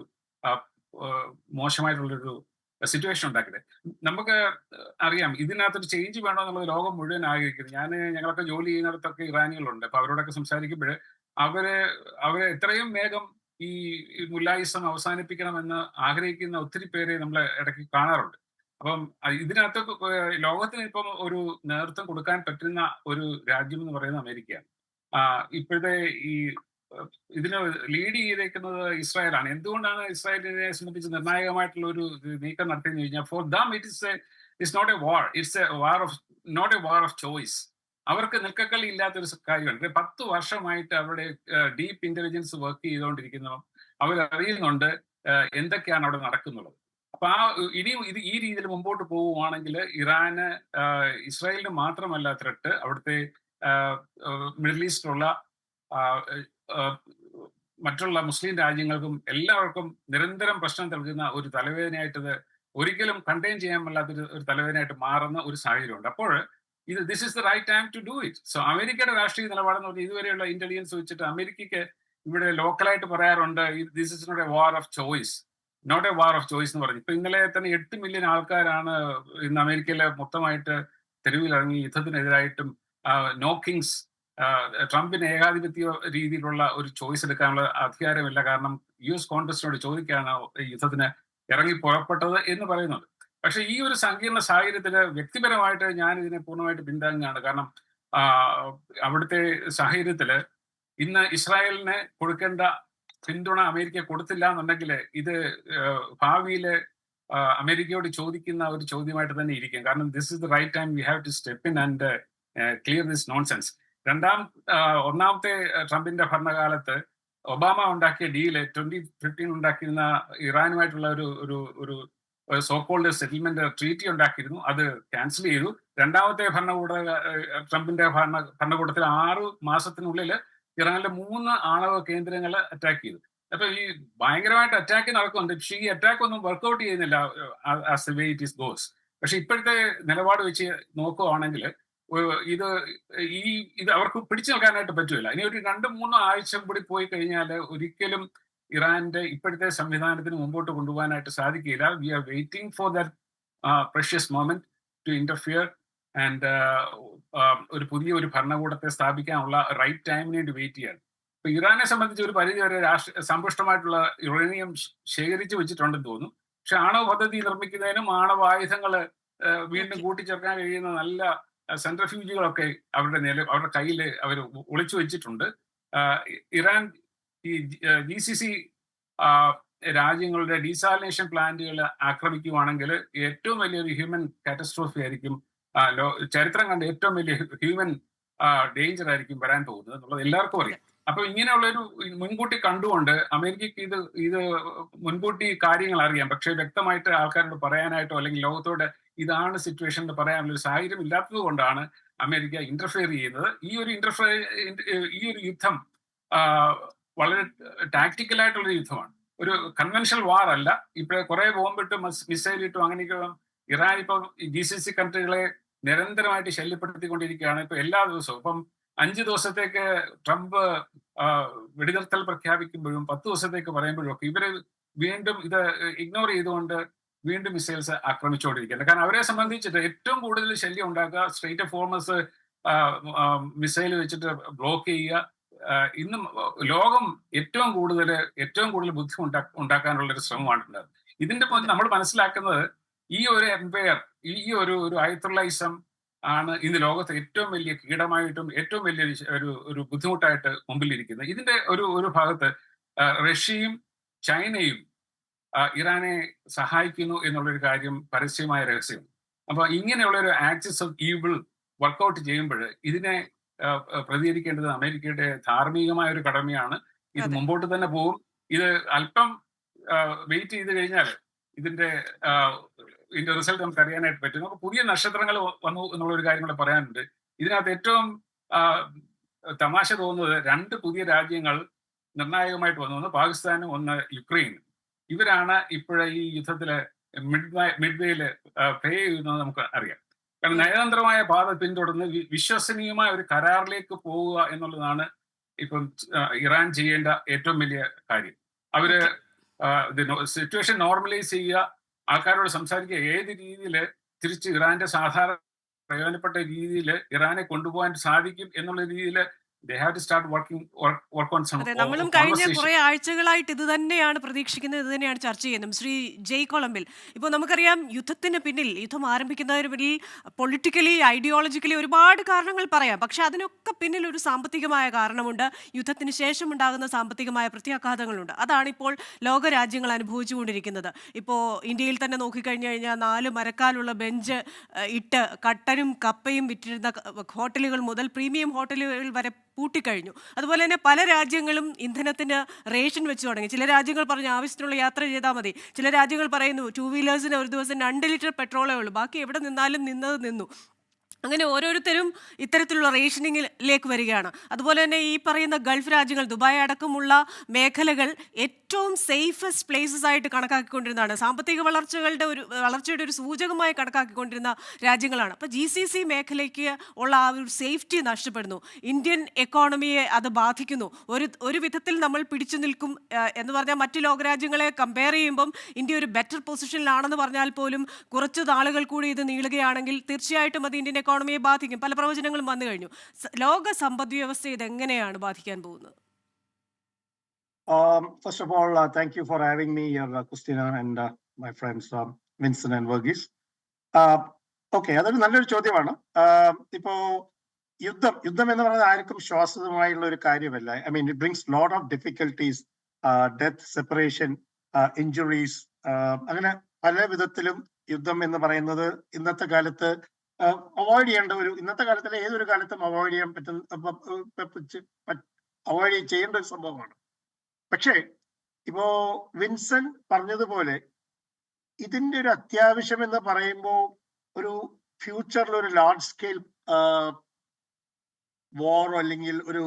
മോശമായിട്ടുള്ളൊരു സിറ്റുവേഷൻ ഉണ്ടാക്കിയത്. നമുക്ക് അറിയാം ഇതിനകത്തൊരു ചേഞ്ച് വേണമെന്നുള്ളത് ലോകം മുഴുവൻ ആഗ്രഹിക്കുന്നു. ഞങ്ങളൊക്കെ ജോലി ചെയ്യുന്നിടത്തൊക്കെ ഇറാനികളുണ്ട്. അപ്പൊ അവരോടൊക്കെ സംസാരിക്കുമ്പോൾ അവര് എത്രയും വേഗം ഈ മുല്ലായിസം അവസാനിപ്പിക്കണമെന്ന് ആഗ്രഹിക്കുന്ന ഒത്തിരി പേരെ നമ്മൾ ഇടയ്ക്ക് കാണാറുണ്ട്. അപ്പം ഇതിനകത്ത് ലോകത്തിന് ഇപ്പം ഒരു നേതൃത്വം കൊടുക്കാൻ പറ്റുന്ന ഒരു രാജ്യം എന്ന് പറയുന്നത് അമേരിക്കയാണ്. ഇപ്പോഴത്തെ ഈ ഇതിന് ലീഡ് ചെയ്തേക്കുന്നത് ഇസ്രായേലാണ്. എന്തുകൊണ്ടാണ് ഇസ്രായേലിനെ സംബന്ധിച്ച് നിർണായകമായിട്ടുള്ള ഒരു നീക്കം നടത്തിയെന്ന് കഴിഞ്ഞാൽ, for them it's not a war, it's a war of not a war of choice. അവർക്ക് നിൽക്കക്കളി ഇല്ലാത്തൊരു കാര്യമാണ്. 10 വർഷമായിട്ട് അവരുടെ ഡീപ്പ് ഇന്റലിജൻസ് വർക്ക് ചെയ്തുകൊണ്ടിരിക്കുന്നതും അവരറിയുന്നുണ്ട് എന്തൊക്കെയാണ് അവിടെ നടക്കുന്നുള്ളത്. അപ്പൊ ഇനിയും ഈ രീതിയിൽ മുമ്പോട്ട് പോവുകയാണെങ്കിൽ ഇറാന് ഇസ്രായേലിന് മാത്രമല്ല ത്രെട്ട്, അവിടുത്തെ മിഡിൽ ഈസ്റ്റിലുള്ള മറ്റുള്ള മുസ്ലിം രാജ്യങ്ങൾക്കും എല്ലാവർക്കും നിരന്തരം പ്രശ്നം നൽകുന്ന ഒരു തലവേദനയായിട്ട് ഒരിക്കലും കണ്ടെയ്ൻ ചെയ്യാൻ പറ്റാത്തൊരു ഒരു തലവേദനയായിട്ട് മാറുന്ന ഒരു സാഹചര്യമുണ്ട്. അപ്പോൾ this is the right time to do it. So അമേരിക്കയുടെ രാഷ്ട്രീയ നിലപാടെന്ന് പറഞ്ഞാൽ ഇതുവരെയുള്ള ഇന്റലിജൻസ് വെച്ചിട്ട് അമേരിക്കയ്ക്ക് ഇവിടെ ലോക്കലായിട്ട് പറയാറുണ്ട് this is not a war of choice, not a war of choice എന്ന് പറഞ്ഞു. ഇപ്പൊ ഇന്നലെ തന്നെ 8 മില്യൺ ആൾക്കാരാണ് ഇന്ന് അമേരിക്കയിലെ മൊത്തമായിട്ട് തെരുവിലിറങ്ങി യുദ്ധത്തിനെതിരായിട്ടും നോക്കിങ്സ്. ട്രംപിന് ഏകാധിപത്യ രീതിയിലുള്ള ഒരു ചോയ്സ് എടുക്കാനുള്ള അധികാരമില്ല, കാരണം US കോൺഗ്രസിനോട് ചോദിക്കാണ് യുദ്ധത്തിന് ഇറങ്ങി പുറപ്പെട്ടത് എന്ന് പറയുന്നുണ്ട്. പക്ഷെ ഈ ഒരു സങ്കീർണ സാഹചര്യത്തില് വ്യക്തിപരമായിട്ട് ഞാൻ ഇതിനെ പൂർണ്ണമായിട്ട് പിന്താങ്ങുകയാണ്. കാരണം അവിടുത്തെ സാഹചര്യത്തില് ഇന്ന് ഇസ്രായേലിന് കൊടുക്കേണ്ട പിന്തുണ അമേരിക്ക കൊടുത്തില്ല എന്നുണ്ടെങ്കിൽ ഇത് ഭാവിയില് അമേരിക്കയോട് ചോദിക്കുന്ന ഒരു ചോദ്യമായിട്ട് തന്നെ ഇരിക്കും. കാരണം this is the right time we have to step in and clear this nonsense. ഒന്നാമത്തെ ട്രംപിന്റെ ഭരണകാലത്ത് ഒബാമ ഉണ്ടാക്കിയ ഡീല് 2015 ഉണ്ടാക്കിയിരുന്ന ഇറാനുമായിട്ടുള്ള ഒരു സോക്കോൾഡ് സെറ്റിൽമെന്റ് ട്രീറ്റി ഉണ്ടാക്കിയിരുന്നു. അത് ക്യാൻസൽ ചെയ്തു. രണ്ടാമത്തെ ട്രംപിന്റെ ഭരണകൂടത്തിൽ 6 മാസത്തിനുള്ളിൽ ഇറാനിലെ 3 ആണവ കേന്ദ്രങ്ങൾ അറ്റാക്ക് ചെയ്തു. അപ്പൊ ഈ ഭയങ്കരമായിട്ട് അറ്റാക്ക് നടക്കുന്നുണ്ട്. പക്ഷെ ഈ അറ്റാക്ക് ഒന്നും വർക്ക്ഔട്ട് ചെയ്യുന്നില്ല as the way it is goes. പക്ഷെ ഇപ്പോഴത്തെ നിലപാട് വെച്ച് നോക്കുകയാണെങ്കിൽ ഇത് അവർക്ക് പിടിച്ചു നിൽക്കാനായിട്ട് പറ്റില്ല. ഇനി ഒരു 2-3 ആഴ്ച കൂടി പോയി കഴിഞ്ഞാൽ ഒരിക്കലും ഇറാന്റെ ഇപ്പോഴത്തെ സംവിധാനത്തിന് മുമ്പോട്ട് കൊണ്ടുപോകാനായിട്ട് സാധിക്കില്ല. We are waiting for that precious moment to interfere and ഒരു പുതിയ ഭരണകൂടത്തെ സ്ഥാപിക്കാനുള്ള റൈറ്റ് ടൈമിന് വേണ്ടി വെയിറ്റ് ചെയ്യാണ്. ഇപ്പൊ ഇറാനെ സംബന്ധിച്ച് ഒരു പരിധി വരെ സമ്പുഷ്ടമായിട്ടുള്ള യുറേനിയം ശേഖരിച്ചു വെച്ചിട്ടുണ്ടെന്ന് തോന്നുന്നു. പക്ഷെ ആണവ പദ്ധതി നിർമ്മിക്കുന്നതിനും ആണവായുധങ്ങൾ വീണ്ടും കൂട്ടിച്ചേർക്കാൻ കഴിയുന്ന നല്ല സെൻട്രിഫ്യൂജുകളൊക്കെ അവരുടെ കയ്യിൽ അവർ ഒളിച്ചു വെച്ചിട്ടുണ്ട്. ഇറാൻ ഈ GCC രാജ്യങ്ങളുടെ ഡീസാലിനേഷൻ പ്ലാന്റുകൾ ആക്രമിക്കുകയാണെങ്കിൽ ഏറ്റവും വലിയൊരു ഹ്യൂമൻ കാറ്റസ്ട്രോഫി ആയിരിക്കും, ചരിത്രം കണ്ട ഏറ്റവും വലിയ ഹ്യൂമൻ ഡേഞ്ചർ ആയിരിക്കും വരാൻ പോകുന്നത് എന്നുള്ളത് എല്ലാവർക്കും അറിയാം. അപ്പൊ ഇങ്ങനെയുള്ളൊരു മുൻകൂട്ടി കണ്ടുകൊണ്ട് അമേരിക്കക്ക് ഇത് മുൻകൂട്ടി കാര്യങ്ങൾ അറിയാം. പക്ഷെ വ്യക്തമായിട്ട് ആൾക്കാരോട് പറയാനായിട്ടോ അല്ലെങ്കിൽ ലോകത്തോട് ഇതാണ് സിറ്റുവേഷൻ എന്ന് പറയാനുള്ള ഒരു സാഹചര്യം ഇല്ലാത്തത് കൊണ്ടാണ് അമേരിക്ക ഇന്റർഫിയർ ചെയ്യുന്നത്. ഈ ഒരു യുദ്ധം വളരെ ടാക്ടിക്കലായിട്ടുള്ള യുദ്ധമാണ്, ഒരു കൺവെൻഷണൽ വാർ അല്ല. ഇപ്പൊ കുറെ ബോംബിട്ടും മിസൈൽ ഇട്ടും അങ്ങനെയൊക്കെ ഇറാൻ ഇപ്പം GCC കൺട്രികളെ നിരന്തരമായിട്ട് ശല്യപ്പെടുത്തിക്കൊണ്ടിരിക്കുകയാണ്. ഇപ്പൊ എല്ലാ ദിവസവും ഇപ്പം 5 ദിവസത്തേക്ക് ട്രംപ് വെടിനിർത്തൽ പ്രഖ്യാപിക്കുമ്പോഴും 10 ദിവസത്തേക്ക് പറയുമ്പോഴും ഒക്കെ ഇവര് വീണ്ടും ഇത് ഇഗ്നോർ ചെയ്തുകൊണ്ട് വീണ്ടും മിസൈൽസ് ആക്രമിച്ചുകൊണ്ടിരിക്കുകയാണ്. കാരണം അവരെ സംബന്ധിച്ചിട്ട് ഏറ്റവും കൂടുതൽ ശല്യം ഉണ്ടാക്കുക സ്ട്രേറ്റ് ഓഫ് ഹോർമസ് മിസൈൽ വെച്ചിട്ട് ബ്ലോക്ക് ചെയ്യുക. ഇന്നും ലോകം ഏറ്റവും കൂടുതൽ ബുദ്ധി ഉണ്ടാക്കാനുള്ള ഒരു ശ്രമമാണ് ഉണ്ടാകുന്നത്. ഇതിന്റെ നമ്മൾ മനസ്സിലാക്കുന്നത് ഈ ഒരു എംപയർ, ഈ ഒരു ആയത്തുള്ളയിസം ആണ് ഇന്ന് ലോകത്തെ ഏറ്റവും വലിയ കീടമായിട്ടും ഏറ്റവും വലിയ ഒരു ബുദ്ധിമുട്ടായിട്ട് മുമ്പിലിരിക്കുന്നത്. ഇതിന്റെ ഒരു ഭാഗത്ത് റഷ്യയും ചൈനയും ഇറാനെ സഹായിക്കുന്നു എന്നുള്ളൊരു കാര്യം പരസ്യമായ രഹസ്യം. അപ്പൊ ഇങ്ങനെയുള്ള ഒരു ആക്സിസ് ഓഫ് ഈവിൾ വർക്കൗട്ട് ചെയ്യുമ്പോൾ ഇതിനെ പ്രതികരിക്കേണ്ടത് അമേരിക്കയുടെ ധാർമ്മികമായ ഒരു കടമയാണ്. ഇത് മുമ്പോട്ട് തന്നെ പോകും. ഇത് അല്പം വെയിറ്റ് ചെയ്ത് കഴിഞ്ഞാൽ ഇതിന്റെ റിസൾട്ട് നമുക്ക് അറിയാനായിട്ട് പറ്റും. നമുക്ക് പുതിയ നക്ഷത്രങ്ങൾ വന്നു എന്നുള്ളൊരു കാര്യം കൂടെ പറയാനുണ്ട്. ഇതിനകത്ത് ഏറ്റവും തമാശ തോന്നുന്നത് 2 പുതിയ രാജ്യങ്ങൾ നിർണായകമായിട്ട് വന്നു. ഒന്ന് പാകിസ്ഥാനും ഒന്ന് യുക്രൈനും. ഇവരാണ് ഇപ്പോഴെ ഈ യുദ്ധത്തില് മിഡ്വേയില് പേ ചെയ്യുന്നത് നമുക്ക് അറിയാം. കാരണം നയതന്ത്രമായ പാത പിന്തുടർന്ന് വിശ്വസനീയമായ ഒരു കരാറിലേക്ക് പോവുക എന്നുള്ളതാണ് ഇപ്പം ഇറാൻ ചെയ്യേണ്ട ഏറ്റവും വലിയ കാര്യം. അവര് സിറ്റുവേഷൻ നോർമലൈസ് ചെയ്യുക, ആൾക്കാരോട് സംസാരിക്കുക, ഏത് രീതിയിൽ തിരിച്ച് ഇറാന്റെ സാധാരണ പ്രയോജനപ്പെട്ട രീതിയിൽ ഇറാനെ കൊണ്ടുപോകാൻ സാധിക്കും എന്നുള്ള രീതിയിൽ നമ്മളും കഴിഞ്ഞ കുറെ ആഴ്ചകളായിട്ട് ഇത് തന്നെയാണ് പ്രതീക്ഷിക്കുന്നത്, ഇത് തന്നെയാണ് ചർച്ച ചെയ്യുന്നത്. ശ്രീ ജയ് കൊളമ്പിൽ, ഇപ്പോൾ നമുക്കറിയാം യുദ്ധത്തിന് പിന്നിൽ, യുദ്ധം ആരംഭിക്കുന്നതിന് പിന്നിൽ പൊളിറ്റിക്കലി ഐഡിയോളജിക്കലി ഒരുപാട് കാരണങ്ങൾ പറയാം. പക്ഷെ അതിനൊക്കെ പിന്നിൽ ഒരു സാമ്പത്തികമായ കാരണമുണ്ട്. യുദ്ധത്തിന് ശേഷം ഉണ്ടാകുന്ന സാമ്പത്തികമായ പ്രത്യാഘാതങ്ങളുണ്ട്. അതാണ് ഇപ്പോൾ ലോകരാജ്യങ്ങൾ അനുഭവിച്ചുകൊണ്ടിരിക്കുന്നത്. ഇപ്പോൾ ഇന്ത്യയിൽ തന്നെ നോക്കിക്കഴിഞ്ഞു കഴിഞ്ഞാൽ 4 മരക്കാലുള്ള ബെഞ്ച് ഇട്ട് കട്ടനും കപ്പയും വിറ്റിരുന്ന ഹോട്ടലുകൾ മുതൽ പ്രീമിയം ഹോട്ടലുകൾ വരെ പൂട്ടിക്കഴിഞ്ഞു. അതുപോലെ തന്നെ പല രാജ്യങ്ങളും ഇന്ധനത്തിന് റേഷൻ വെച്ച് തുടങ്ങി. ചില രാജ്യങ്ങൾ പറഞ്ഞു ആവശ്യത്തിനുള്ള യാത്ര ചെയ്താൽ മതി. ചില രാജ്യങ്ങൾ പറയുന്നു 2 വീലേഴ്സിന് ഒരു ദിവസം 2 ലിറ്റർ പെട്രോളേ ഉള്ളൂ, ബാക്കി എവിടെ നിന്നാലും നിന്നു. അങ്ങനെ ഓരോരുത്തരും ഇത്തരത്തിലുള്ള റേഷനിങ്ങിലേക്ക് വരികയാണ്. അതുപോലെ തന്നെ ഈ പറയുന്ന ഗൾഫ് രാജ്യങ്ങൾ, ദുബായ് അടക്കമുള്ള മേഖലകൾ ഏറ്റവും സേഫസ്റ്റ് പ്ലേസസ് ആയിട്ട് കണക്കാക്കിക്കൊണ്ടിരുന്നതാണ്. സാമ്പത്തിക വളർച്ചയുടെ ഒരു സൂചകമായി കണക്കാക്കിക്കൊണ്ടിരുന്ന രാജ്യങ്ങളാണ്. അപ്പോൾ GCC മേഖലയ്ക്ക് ഉള്ള ആ ഒരു സേഫ്റ്റി നഷ്ടപ്പെടുന്നു. ഇന്ത്യൻ എക്കോണമിയെ അത് ബാധിക്കുന്നു. ഒരു വിധത്തിൽ നമ്മൾ പിടിച്ചു നിൽക്കും എന്ന് പറഞ്ഞാൽ മറ്റ് ലോകരാജ്യങ്ങളെ കമ്പയർ ചെയ്യുമ്പം ഇന്ത്യ ഒരു ബെറ്റർ പൊസിഷനിലാണെന്ന് പറഞ്ഞാൽ പോലും കുറച്ച് നാളുകൾ കൂടി ഇത് നീളുകയാണെങ്കിൽ തീർച്ചയായിട്ടും അത് ഇന്ത്യൻ എക്കോണമിയെ ബാധിക്കും. പല പ്രവചനങ്ങളും വന്നു കഴിഞ്ഞു. ലോക സമ്പദ് വ്യവസ്ഥ ഇതെങ്ങനെയാണ് ബാധിക്കാൻ പോകുന്നത്? First of all, thank you for having me here, Christina, and my friends Vincent and Verghese. Okay, അതൊരു നല്ലൊരു ചോദ്യമാണ്. ഇപ്പോ യുദ്ധം എന്ന് പറയുന്നത് ആർക്കും ശ്വാസതമായുള്ള ഒരു കാര്യമല്ല. I mean it brings lot of difficulties, death, separation, injuries, അങ്ങനെ പല വിധത്തിലും യുദ്ധം എന്ന് പറയുന്നത് ഇന്നത്തെ കാലത്ത് അവോയ്ഡ് ചെയ്യേണ്ട ഇന്നത്തെ കാലത്തിലെ ഏതൊരു കാലത്തും അവോയ്ഡ് ചെയ്യാൻ ചെയ്യേണ്ട ഒരു സംഭവമാണ്. പക്ഷേ ഇപ്പോ വിൻസൻ പറഞ്ഞതുപോലെ ഇതിന്റെ ഒരു അത്യാവശ്യം എന്ന് പറയുമ്പോൾ ഒരു ഫ്യൂച്ചറിൽ ഒരു ലാർജ് സ്കെയിൽ വാർ അല്ലെങ്കിൽ ഒരു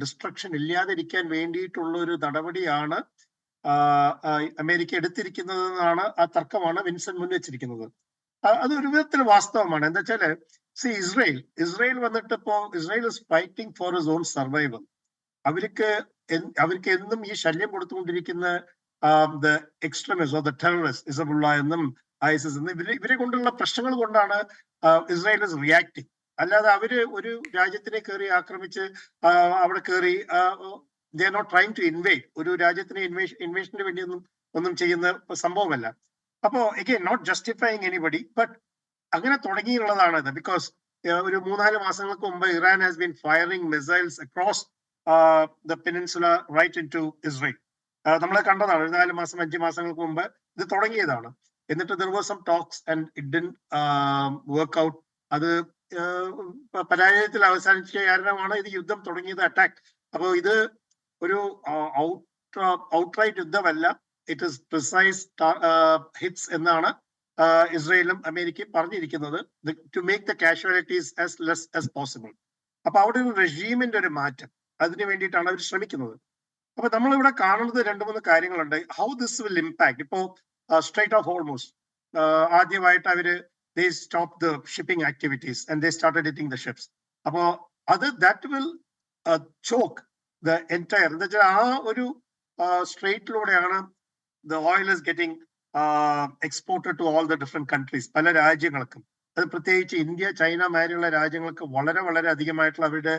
ഡിസ്ട്രക്ഷൻ ഇല്ലാതിരിക്കാൻ വേണ്ടിയിട്ടുള്ള ഒരു നടപടിയാണ് അമേരിക്ക എടുത്തിരിക്കുന്നതെന്നാണ് ആ തർക്കമാണ് വിൻസൻ മുൻവെച്ചിരിക്കുന്നത്. അത് ഒരു വിധത്തിൽ വാസ്തവമാണ്. എന്താ വെച്ചാല് ഇസ്രയേൽ വന്നിട്ട് ഇപ്പോ Israel is fighting for his own survival. അവർക്ക് എന്നും ഈ ശല്യം കൊടുത്തുകൊണ്ടിരിക്കുന്ന the extremist or the terrorist Hezbollah എന്നും ഐസിസ് എന്നും ഇവരെ കൊണ്ടുള്ള പ്രശ്നങ്ങൾ കൊണ്ടാണ് ഇസ്രയേൽ ഇസ് റിയാക്ടിങ്. അല്ലാതെ അവര് ഒരു രാജ്യത്തിനെ കയറി ആക്രമിച്ച് അവിടെ കയറി they are not trying to invade. ഒരു രാജ്യത്തിന് ഇൻവേഷന് വേണ്ടി ഒന്നും ചെയ്യുന്ന സംഭവമല്ല. അപ്പോ again not justifying anybody, but അങ്ങനെ തുടങ്ങിയുള്ളതാണ് ഇത്. ബിക്കോസ് ഒരു 3-4 മാസങ്ങൾക്ക് മുമ്പ് Iran has been firing missiles across the peninsula right into Israel. നമ്മൾ കണ്ടതാണ് 4 മാസം 5 മാസങ്ങൾക്ക് മുമ്പ് ഇത് തുടങ്ങിയതാണ്. എന്നിട്ട് there was some talks and it didn't work out. അത് പരാജയത്തിൽ അവസാനിച്ച കാരണമാണ് ഇത് യുദ്ധം തുടങ്ങിയത്, അറ്റാക്ക്. അപ്പോൾ ഇത് ഒരു ഔട്ട്റൈറ്റ് യുദ്ധമല്ല, ഇറ്റ് ഇസ് പ്രിസൈസ് ഹിറ്റ്സ് എന്നാണ് ഇസ്രയേലും അമേരിക്കയും പറഞ്ഞിരിക്കുന്നത്, to make the casualties as less as possible. അപ്പൊ അവിടെ ഒരു റെജീമിന്റെ ഒരു മാറ്റം, അതിനു വേണ്ടിയിട്ടാണ് അവർ ശ്രമിക്കുന്നത്. അപ്പൊ നമ്മളിവിടെ കാണുന്നത് 2-3 കാര്യങ്ങളുണ്ട്. How this will impact. ഇപ്പോ സ്ട്രൈറ്റ് ഓഫ് ഹോർമൂസ് ആദ്യമായിട്ട് അവര് they stopped the shipping activities and they started hitting the ships. അപ്പോ അത് that will choke the entire, എന്താ വെച്ചാൽ ആ ഒരു സ്ട്രേറ്റിലൂടെയാണ് the oil is getting exported to all the different countries, പല രാജ്യങ്ങൾക്കും. അത് പ്രത്യേകിച്ച് ഇന്ത്യ, ചൈന മാതിരിയുള്ള രാജ്യങ്ങൾക്ക് വളരെ വളരെ അധികമായിട്ടുള്ള അവരുടെ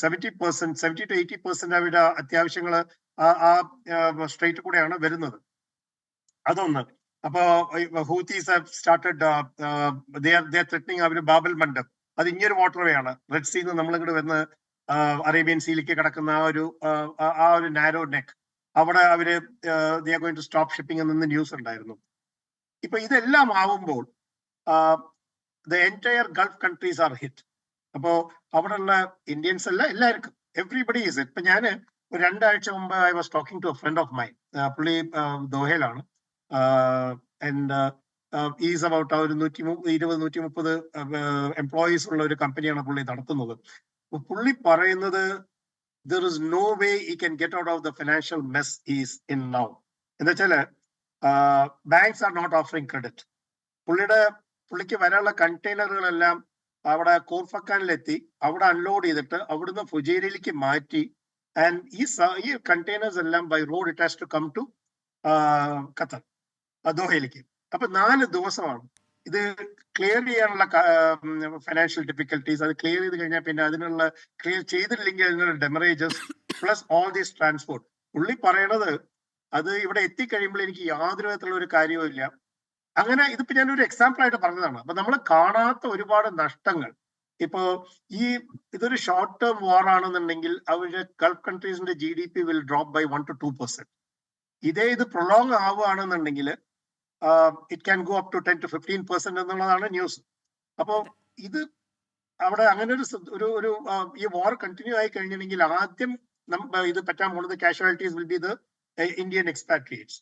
70% to 80% അവരുടെ അത്യാവശ്യങ്ങൾ ആ സ്ട്രേറ്റ് കൂടെയാണ് വരുന്നത്. അതൊന്ന്. അപ്പോ ഹൂത്തീസ് സ്റ്റാർട്ടഡ് ത്രെറ്റനിങ് അവർ ബാബൽ മണ്ഡപ്, അത് ഇനിയൊരു വാട്ടർ വേ ആണ്. റെഡ് സീന്ന് നമ്മളിങ്ങോട്ട് വന്ന് അറേബ്യൻ സീയിലേക്ക് കിടക്കുന്ന ആ ഒരു നാരോ നെക്ക്, അവിടെ അവര് they are going to stop shipping എന്ന് ന്യൂസ് ഉണ്ടായിരുന്നു. ഇപ്പൊ ഇതെല്ലാം ആവുമ്പോൾ the entire Gulf countries are hit. അപ്പോ അവിടെയുള്ള ഇന്ത്യൻസ് അല്ല, എല്ലാവർക്കും, എവ്രിബഡി ഈസ് ഇറ്റ്. ഇപ്പൊ ഞാന് ഒരു 2 ആഴ്ച മുമ്പ് I was talking to a friend of mine, പുള്ളി ദോഹയിലാണ്, ആൻഡ് ഈസ് അബൌട്ട് ഒരു 120-130 എംപ്ലോയീസ് ഉള്ള ഒരു കമ്പനിയാണ് പുള്ളി നടത്തുന്നത്. പുള്ളി പറയുന്നത് there is no way he can get out of the financial mess he is in now. എന്ന് വെച്ചാല് banks are not offering credit. പുള്ളിക്ക് വരാനുള്ള കണ്ടെയ്നറുകളെല്ലാം അവിടെ കോർഫക്കാനിലെത്തി, അവിടെ അൺലോഡ് ചെയ്തിട്ട് അവിടുന്ന് ഫുജൈരയിലേക്ക് മാറ്റി, ആൻഡ് ഈ കണ്ടെയ്നേഴ്സ് എല്ലാം by road it has to come to Qatar, ദോഹയിലേക്ക്. അപ്പൊ 4 ദിവസമാണ് ഇത് ക്ലിയർ ചെയ്യാനുള്ള ഫൈനാൻഷ്യൽ ഡിഫിക്കൽട്ടീസ്. അത് ക്ലിയർ ചെയ്ത് കഴിഞ്ഞാൽ പിന്നെ അതിനുള്ള ക്ലിയർ ചെയ്തില്ലെങ്കിൽ അതിനുള്ള ഡെമറേജസ് പ്ലസ് ഓൾ ദീസ് ട്രാൻസ്പോർട്ട്. പുള്ളി പറയണത് അത് ഇവിടെ എത്തിക്കഴിയുമ്പോൾ എനിക്ക് യാതൊരു വിധത്തിലുള്ള ഒരു കാര്യവും ഇല്ല. അങ്ങനെ ഇതിപ്പോ ഞാനൊരു എക്സാമ്പിൾ ആയിട്ട് പറഞ്ഞതാണ്. അപ്പൊ നമ്മൾ കാണാത്ത ഒരുപാട് നഷ്ടങ്ങൾ. ഇപ്പോ ഇതൊരു ഷോർട്ട് ടേം വാർ ആണെന്നുണ്ടെങ്കിൽ അവരുടെ ഗൾഫ് കൺട്രീസിന്റെ GDP will drop by 1 to 2%. ഇത് പ്രൊലോങ് ആവുകയാണെന്നുണ്ടെങ്കിൽ it can go up to 10 to 15% എന്നുള്ളതാണ് ന്യൂസ്. അപ്പോ ഇത് അവിടെ അങ്ങനെ ഒരു ഈ വാർ കണ്ടിന്യൂ ആയി കഴിഞ്ഞിട്ടുണ്ടെങ്കിൽ ആദ്യം ഇത് പറ്റാൻ പോകുന്നത് casualties will be the Indian expatriates.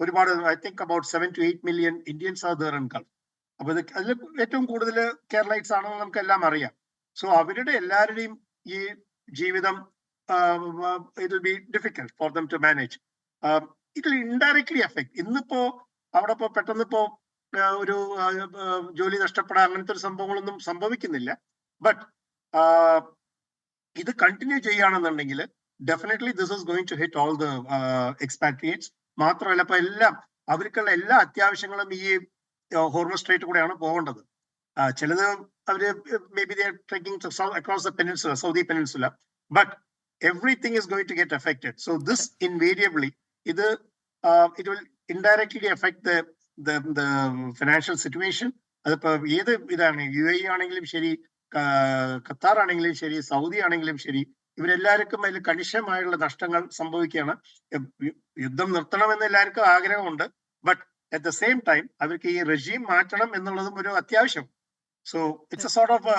ഒരുപാട്, I think about 7 to 8 million Indians are there in Gulf. അപ്പൊ അതിൽ ഏറ്റവും കൂടുതൽ കേരളൈറ്റ്സ് ആണെന്ന് നമുക്ക് എല്ലാം അറിയാം. സോ അവരുടെ എല്ലാവരുടെയും ഈ ജീവിതം it will be difficult for them to manage. It will indirectly affect. ഇന്നിപ്പോ അവിടെ ഇപ്പോ പെട്ടെന്ന് ഇപ്പോ ഒരു ജോലി നഷ്ടപ്പെടാൻ അങ്ങനത്തെ ഒരു സംഭവങ്ങളൊന്നും സംഭവിക്കുന്നില്ല. ബട്ട് ഇത് കണ്ടിന്യൂ ചെയ്യുകയാണെന്നുണ്ടെങ്കിൽ definitely this is going to hit all the expatriates. മാത്രമല്ല ഇപ്പൊ അവർക്കുള്ള എല്ലാ അത്യാവശ്യങ്ങളും ഈ ഹോർമസ് സ്ട്രൈറ്റ് കൂടെയാണ് പോകേണ്ടത്. ചിലത് അവര് may be they are trekking across the peninsula, Saudi peninsula, but everything is going to get affected. So this invariably ഇത് it will indirectly affect the financial situation. അതിപ്പോ ഏത് ഇതാണ്, UAE ആണെങ്കിലും ശരി, ഖത്താർ ആണെങ്കിലും ശരി, സൗദി ആണെങ്കിലും ശരി, ഇവരെല്ലാവർക്കും അതിൽ കണിശമായുള്ള നഷ്ടങ്ങൾ സംഭവിക്കുകയാണ്. യുദ്ധം നിർത്തണമെന്ന് എല്ലാവർക്കും ആഗ്രഹമുണ്ട്, but at the same time അവർക്ക് ഈ റെജീം മാറ്റണം എന്നുള്ളതും ഒരു അത്യാവശ്യം. So it's A sort of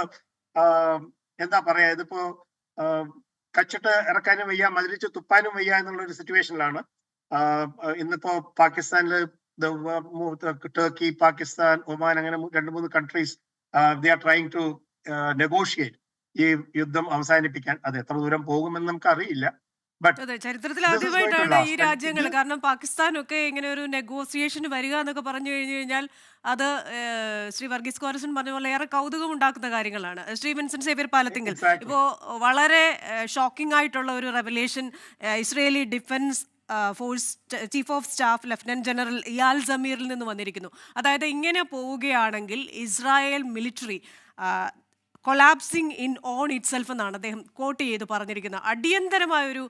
എന്താ പറയാ, ഇതിപ്പോ കച്ചിട്ട് ഇറക്കാനും വയ്യ, മതിലിച്ച് തുപ്പാനും വയ്യ എന്നുള്ള ഒരു സിറ്റുവേഷനിലാണ്. ഇന്നിപ്പോ പാകിസ്ഥാനില് ടർക്കി, പാകിസ്ഥാൻ, ഒമാൻ, അങ്ങനെ 2-3 countries they are trying to negotiate ഈ യുദ്ധം അവസാനിപ്പിക്കാൻ. അത് എത്ര ദൂരം പോകുമെന്ന് നമുക്ക് അറിയില്ല. അതെ, ചരിത്രത്തിൽ ആദ്യമായിട്ടാണ് ഈ രാജ്യങ്ങൾ, കാരണം പാകിസ്ഥാനൊക്കെ ഇങ്ങനെ ഒരു നെഗോസിയേഷന് വരിക എന്നൊക്കെ പറഞ്ഞു കഴിഞ്ഞു കഴിഞ്ഞാൽ അത് ശ്രീ വർഗീസ് കോരസൻ പറഞ്ഞ പോലെ ഏറെ കൗതുകം ഉണ്ടാക്കുന്ന കാര്യങ്ങളാണ്. ശ്രീ വിൻസെന്റ് സേവ്യർ പാലത്തിങ്കൽ, ഇപ്പോ വളരെ ഷോക്കിംഗ് ആയിട്ടുള്ള ഒരു revelation Israeli defence force chief of staff lieutenant general Eyal സമീറിൽ നിന്ന് വന്നിരിക്കുന്നു. അതായത് ഇങ്ങനെ പോവുകയാണെങ്കിൽ Israel military collapsing in on itself എന്നാണ് അദ്ദേഹം കോട്ട് ചെയ്ത് പറഞ്ഞിരിക്കുന്നത്. അടിയന്തരമായൊരു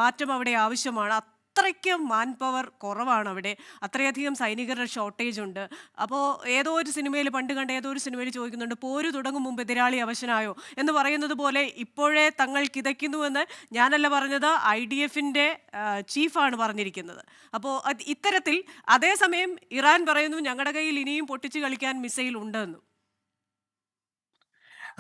മാറ്റം അവിടെ ആവശ്യമാണ്. അത്രയ്ക്ക് മാൻ പവർ കുറവാണ് അവിടെ, അത്രയധികം സൈനികരുടെ ഷോർട്ടേജ് ഉണ്ട്. അപ്പോൾ ഏതോ ഒരു സിനിമയിൽ, പണ്ട് കണ്ട ഏതോ ഒരു സിനിമയിൽ ചോദിക്കുന്നുണ്ട്, പോര് തുടങ്ങും മുമ്പ് എതിരാളി അവശനായോ എന്ന് പറയുന്നത് പോലെ ഇപ്പോഴേ തങ്ങൾ കിതയ്ക്കുന്നുവെന്ന് ഞാനല്ല പറഞ്ഞത്, IDF-ന്റെ ചീഫാണ് പറഞ്ഞിരിക്കുന്നത്. അപ്പോൾ ഇത്തരത്തിൽ അതേസമയം ഇറാൻ പറയുന്നു ഞങ്ങളുടെ കയ്യിൽ ഇനിയും പൊട്ടിച്ച് കളിക്കാൻ മിസൈൽ ഉണ്ടെന്നും.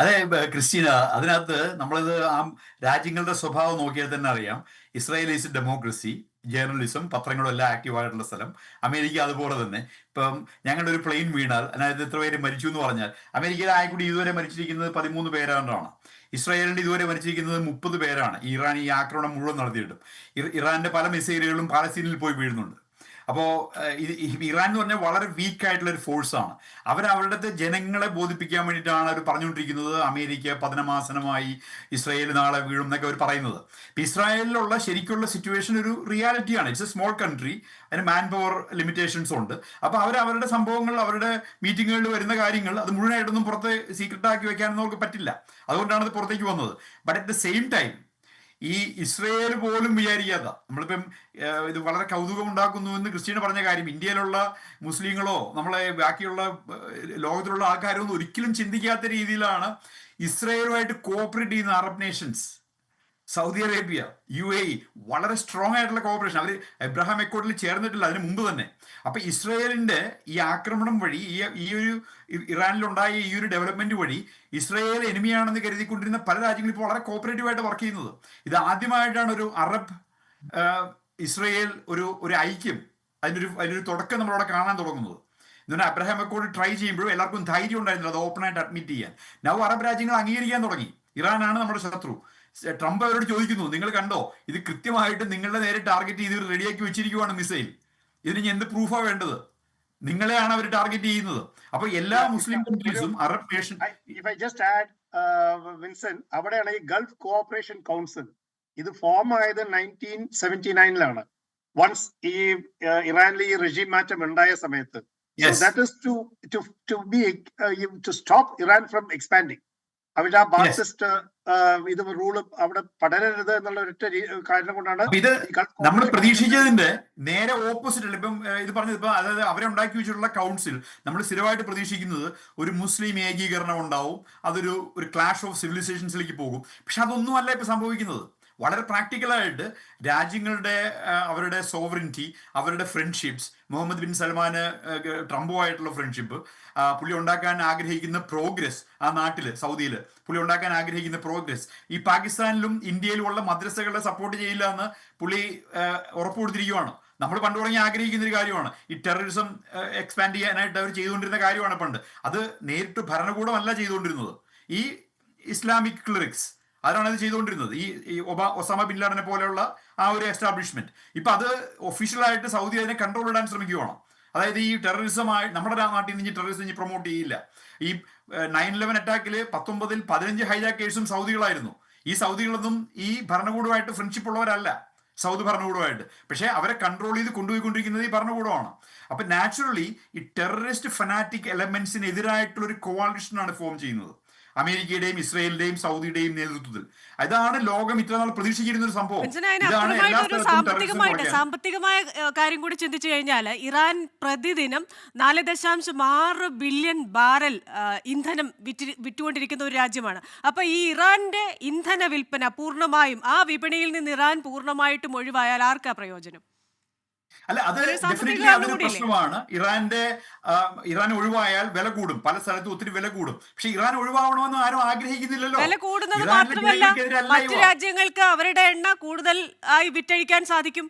അതെ ക്രിസ്റ്റീന, അതിനകത്ത് നമ്മളിത് ആ രാജ്യങ്ങളുടെ സ്വഭാവം നോക്കിയാൽ തന്നെ അറിയാം. ഇസ്രായേൽ ഈസ് ഡെമോക്രസി, ജേർണലിസം, പത്രങ്ങളും എല്ലാം ആക്റ്റീവായിട്ടുള്ള സ്ഥലം. അമേരിക്ക അതുപോലെ തന്നെ. ഇപ്പം ഞങ്ങളുടെ ഒരു പ്ലെയിൻ വീണാൽ അതിനകത്ത് എത്ര പേര് മരിച്ചു എന്ന് പറഞ്ഞാൽ അമേരിക്കയിൽ ആയിക്കൂടി ഇതുവരെ മരിച്ചിരിക്കുന്നത് 13 പേരാണ്. ഇസ്രായേലിന്റെ ഇതുവരെ മരിച്ചിരിക്കുന്നത് 30 പേരാണ്. ഇറാൻ ഈ ആക്രമണം മുഴുവൻ നടത്തിയിട്ടും ഇറാന്റെ പല മിസൈലുകളും പാലസ്തീനിൽ പോയി വീഴുന്നുണ്ട്. അപ്പോൾ ഇറാൻ എന്ന് പറഞ്ഞാൽ വളരെ വീക്ക് ആയിട്ടുള്ള ഒരു ഫോഴ്സാണ്. അവരവരുടെ ജനങ്ങളെ ബോധിപ്പിക്കാൻ വേണ്ടിയിട്ടാണ് അവർ പറഞ്ഞുകൊണ്ടിരിക്കുന്നത് അമേരിക്ക പതനമാസനമായി, ഇസ്രായേൽ നാളെ വീഴും എന്നൊക്കെ അവർ പറയുന്നത്. ഇപ്പം ഇസ്രായേലിലുള്ള ശരിക്കുള്ള സിറ്റുവേഷൻ ഒരു റിയാലിറ്റിയാണ്. ഇറ്റ്സ് എ സ്മോൾ കൺട്രി, അതിന് മാൻ പവർ ലിമിറ്റേഷൻസ് ഉണ്ട്. അപ്പോൾ അവരുടെ സംഭവങ്ങൾ, അവരുടെ മീറ്റിങ്ങുകളിൽ വരുന്ന കാര്യങ്ങൾ അത് മുഴുവനായിട്ടൊന്നും പുറത്ത് സീക്രട്ട് ആക്കി വെക്കാനൊന്നും അവർക്ക് പറ്റില്ല. അതുകൊണ്ടാണ് അത് പുറത്തേക്ക് വന്നത്. But at the same time ഈ ഇസ്രയേൽ പോലും വിചാരിക്കാത്ത, നമ്മളിപ്പം ഇത് വളരെ കൗതുകം ഉണ്ടാക്കുന്നു എന്ന് ക്രിസ്റ്റീന പറഞ്ഞ കാര്യം, ഇന്ത്യയിലുള്ള മുസ്ലിങ്ങളോ നമ്മളെ ബാക്കിയുള്ള ലോകത്തിലുള്ള ആൾക്കാരോ ഒന്നും ഒരിക്കലും ചിന്തിക്കാത്ത രീതിയിലാണ് ഇസ്രയേലുമായിട്ട് കോഓപ്പറേറ്റ് ചെയ്യുന്ന Arab Nations. Saudi Arabia, UAE വളരെ സ്ട്രോങ് ആയിട്ടുള്ള കോഓപ്പറേഷൻ. അവർ എബ്രഹാം അക്കോർഡിൽ ചേർന്നിട്ടില്ല അതിന് മുമ്പ് തന്നെ. അപ്പൊ ഇസ്രയേലിന്റെ ഈ ആക്രമണം വഴി ഈ ഒരു ഇറാനിലുണ്ടായ ഈ ഒരു ഡെവലപ്മെന്റ് വഴി ഇസ്രയേൽ എനിമിയാണെന്ന് കരുതിക്കൊണ്ടിരുന്ന പല രാജ്യങ്ങളും ഇപ്പോൾ വളരെ കോഓപ്പറേറ്റീവായിട്ട് വർക്ക് ചെയ്യുന്നത്. ഇത് ആദ്യമായിട്ടാണ് ഒരു അറബ് ഇസ്രയേൽ ഒരു ഐക്യം, അതിനൊരു തുടക്കം നമ്മളവിടെ കാണാൻ തുടങ്ങുന്നത്. എന്നാൽ അബ്രഹാം അക്കോർഡ് ട്രൈ ചെയ്യുമ്പോഴും എല്ലാവർക്കും ധൈര്യം ഉണ്ടായിരുന്നില്ല അത് ഓപ്പണായിട്ട് അഡ്മിറ്റ് ചെയ്യാൻ. നൗ അറബ് രാജ്യങ്ങൾ അംഗീകരിക്കാൻ തുടങ്ങി ഇറാനാണ് നമ്മുടെ ശത്രു. ട്രംപ് അവരോട് ചോദിക്കുന്നു, നിങ്ങൾ കണ്ടോ ഇത് കൃത്യമായിട്ട് നിങ്ങളുടെ നേരെ ടാർഗറ്റ് ചെയ്ത് റെഡിയാക്കി വെച്ചിരിക്കുവാണ് മിസൈൽ, ഇതിന് എന്ത് പ്രൂഫാ വേണ്ടത്? നിങ്ങളെയാണ് അവർ ടാർഗറ്റ് ചെയ്യുന്നത്. അപ്പൊ എല്ലാ മുസ്ലിം കൺട്രീസും Arab nation. If I just add Vincent, അവിടെയാണ് ഈ ഗൾഫ് കോഓപ്പറേഷൻ കൗൺസിൽ. ഇത് ഫോം ആയത് 1979-ലാണ്, വൺസ് ഈ ഇറാനിൽ ഈ റെജീം മാറ്റം ഉണ്ടായ സമയത്ത്. That is to stop Iran from expanding. അവരുടെ ആ ബാസിസ്റ്റ് ഇത് റൂള് അവിടെ പടരരുത് എന്നുള്ള ഒരൊറ്റ കാരണം കൊണ്ടാണ് ഇത് നമ്മൾ പ്രതീക്ഷിച്ചതിന്റെ നേരെ ഓപ്പോസിറ്റ് അല്ല. ഇപ്പം ഇത് പറഞ്ഞത് ഇപ്പൊ അതായത് അവരെ ഉണ്ടാക്കി വെച്ചിട്ടുള്ള കൗൺസിൽ നമ്മൾ സ്ഥിരമായിട്ട് പ്രതീക്ഷിക്കുന്നത് ഒരു മുസ്ലിം ഏകീകരണം ഉണ്ടാവും, അതൊരു ക്ലാഷ് ഓഫ് സിവിലൈസേഷൻസിലേക്ക് പോകും. പക്ഷെ അതൊന്നും അല്ല ഇപ്പൊ സംഭവിക്കുന്നത്. വളരെ പ്രാക്ടിക്കലായിട്ട് രാജ്യങ്ങളുടെ അവരുടെ സോവറിനിറ്റി, അവരുടെ ഫ്രണ്ട്ഷിപ്സ്, മുഹമ്മദ് ബിൻ സൽമാന് ട്രംപുമായിട്ടുള്ള ഫ്രണ്ട്ഷിപ്പ്, പുള്ളി ഉണ്ടാക്കാൻ ആഗ്രഹിക്കുന്ന പ്രോഗ്രസ് ആ നാട്ടിൽ സൗദിയിൽ പുള്ളി ഉണ്ടാക്കാൻ ആഗ്രഹിക്കുന്ന പ്രോഗ്രസ്, ഈ പാകിസ്ഥാനിലും ഇന്ത്യയിലുമുള്ള മദ്രസകളെ സപ്പോർട്ട് ചെയ്യില്ല എന്ന് പുള്ളി ഉറപ്പ് കൊടുത്തിരിക്കുകയാണ്. നമ്മൾ പണ്ട് തുടങ്ങി ആഗ്രഹിക്കുന്ന ഒരു കാര്യമാണ്. ഈ ടെററിസം എക്സ്പാൻഡ് ചെയ്യാനായിട്ട് അവർ ചെയ്തുകൊണ്ടിരുന്ന കാര്യമാണ് പണ്ട്. അത് നേരിട്ട് ഭരണകൂടമല്ല ചെയ്തുകൊണ്ടിരുന്നത്, ഈ ഇസ്ലാമിക് ക്ലിറിക്സ് ആരാണ് അത് ചെയ്തുകൊണ്ടിരുന്നത്, ഈ ഒസാമ ബിൻ ലാഡനെ പോലെയുള്ള ആ ഒരു എസ്റ്റാബ്ലിഷ്മെന്റ്. ഇപ്പൊ അത് ഒഫീഷ്യലായിട്ട് സൗദി അതിനെ കൺട്രോൾ ഇടാൻ ശ്രമിക്കുകയാണ്. അതായത് ഈ ടെററിസമായി നമ്മുടെ നാട്ടിൽ നിന്ന് ടെററിസം പ്രൊമോട്ട് ചെയ്യില്ല. ഈ 9/11 അറ്റാക്കിൽ 19-ൽ 15 ഹൈജാക്കേഴ്സും സൗദികളായിരുന്നു. ഈ സൗദികളൊന്നും ഈ ഭരണകൂടമായിട്ട് ഫ്രണ്ട്ഷിപ്പ് ഉള്ളവരല്ല, സൗദി ഭരണകൂടമായിട്ട്. പക്ഷേ അവരെ കൺട്രോൾ ചെയ്ത് കൊണ്ടുപോയിക്കൊണ്ടിരിക്കുന്നത് ഈ ഭരണകൂടമാണ്. അപ്പൊ നാച്ചുറലി ഈ ടെററിസ്റ്റ് ഫനാറ്റിക് എലമെന്റ്സിനെതിരായിട്ടുള്ള ഒരു കോവാലിഷനാണ് ഫോം ചെയ്യുന്നത് അമേരിക്കയുടെയും ഇസ്രയേലിന്റെയും സൗദിയുടെയും നേതൃത്വത്തിൽ. അതാണ് ലോകം ഇത്രനാൾ പ്രതീക്ഷിച്ചിരുന്ന ഒരു സംഭവം. സാമ്പത്തികമായ കാര്യം കൂടി ചിന്തിച്ചു കഴിഞ്ഞാൽ ഇറാൻ പ്രതിദിനം 4.6 ബില്യൺ ബാരൽ ഇന്ധനം വിറ്റുകൊണ്ടിരിക്കുന്ന ഒരു രാജ്യമാണ്. അപ്പൊ ഈ ഇറാന്റെ ഇന്ധന വിൽപ്പന പൂർണ്ണമായും ആ വിപണിയിൽ നിന്ന് ഇറാൻ പൂർണ്ണമായിട്ടും ഒഴിവായാൽ ആർക്കാ പ്രയോജനം? അല്ല, അത് ഡെഫിനറ്റ്ലി അതൊരു പ്രശ്നമാണ്. ഇറാൻ ഒഴിവായാൽ വില കൂടും, പല സ്ഥലത്തും ഒത്തിരി വില കൂടും. പക്ഷെ ഇറാൻ ഒഴിവാകണമെന്ന് ആരും ആഗ്രഹിക്കുന്നില്ലല്ലോ. വില കൂടുന്നത് മാത്രമല്ല, മറ്റു രാജ്യങ്ങൾക്ക് അവരുടെ എണ്ണ കൂടുതൽ ആയി വിറ്റഴിക്കാൻ സാധിക്കും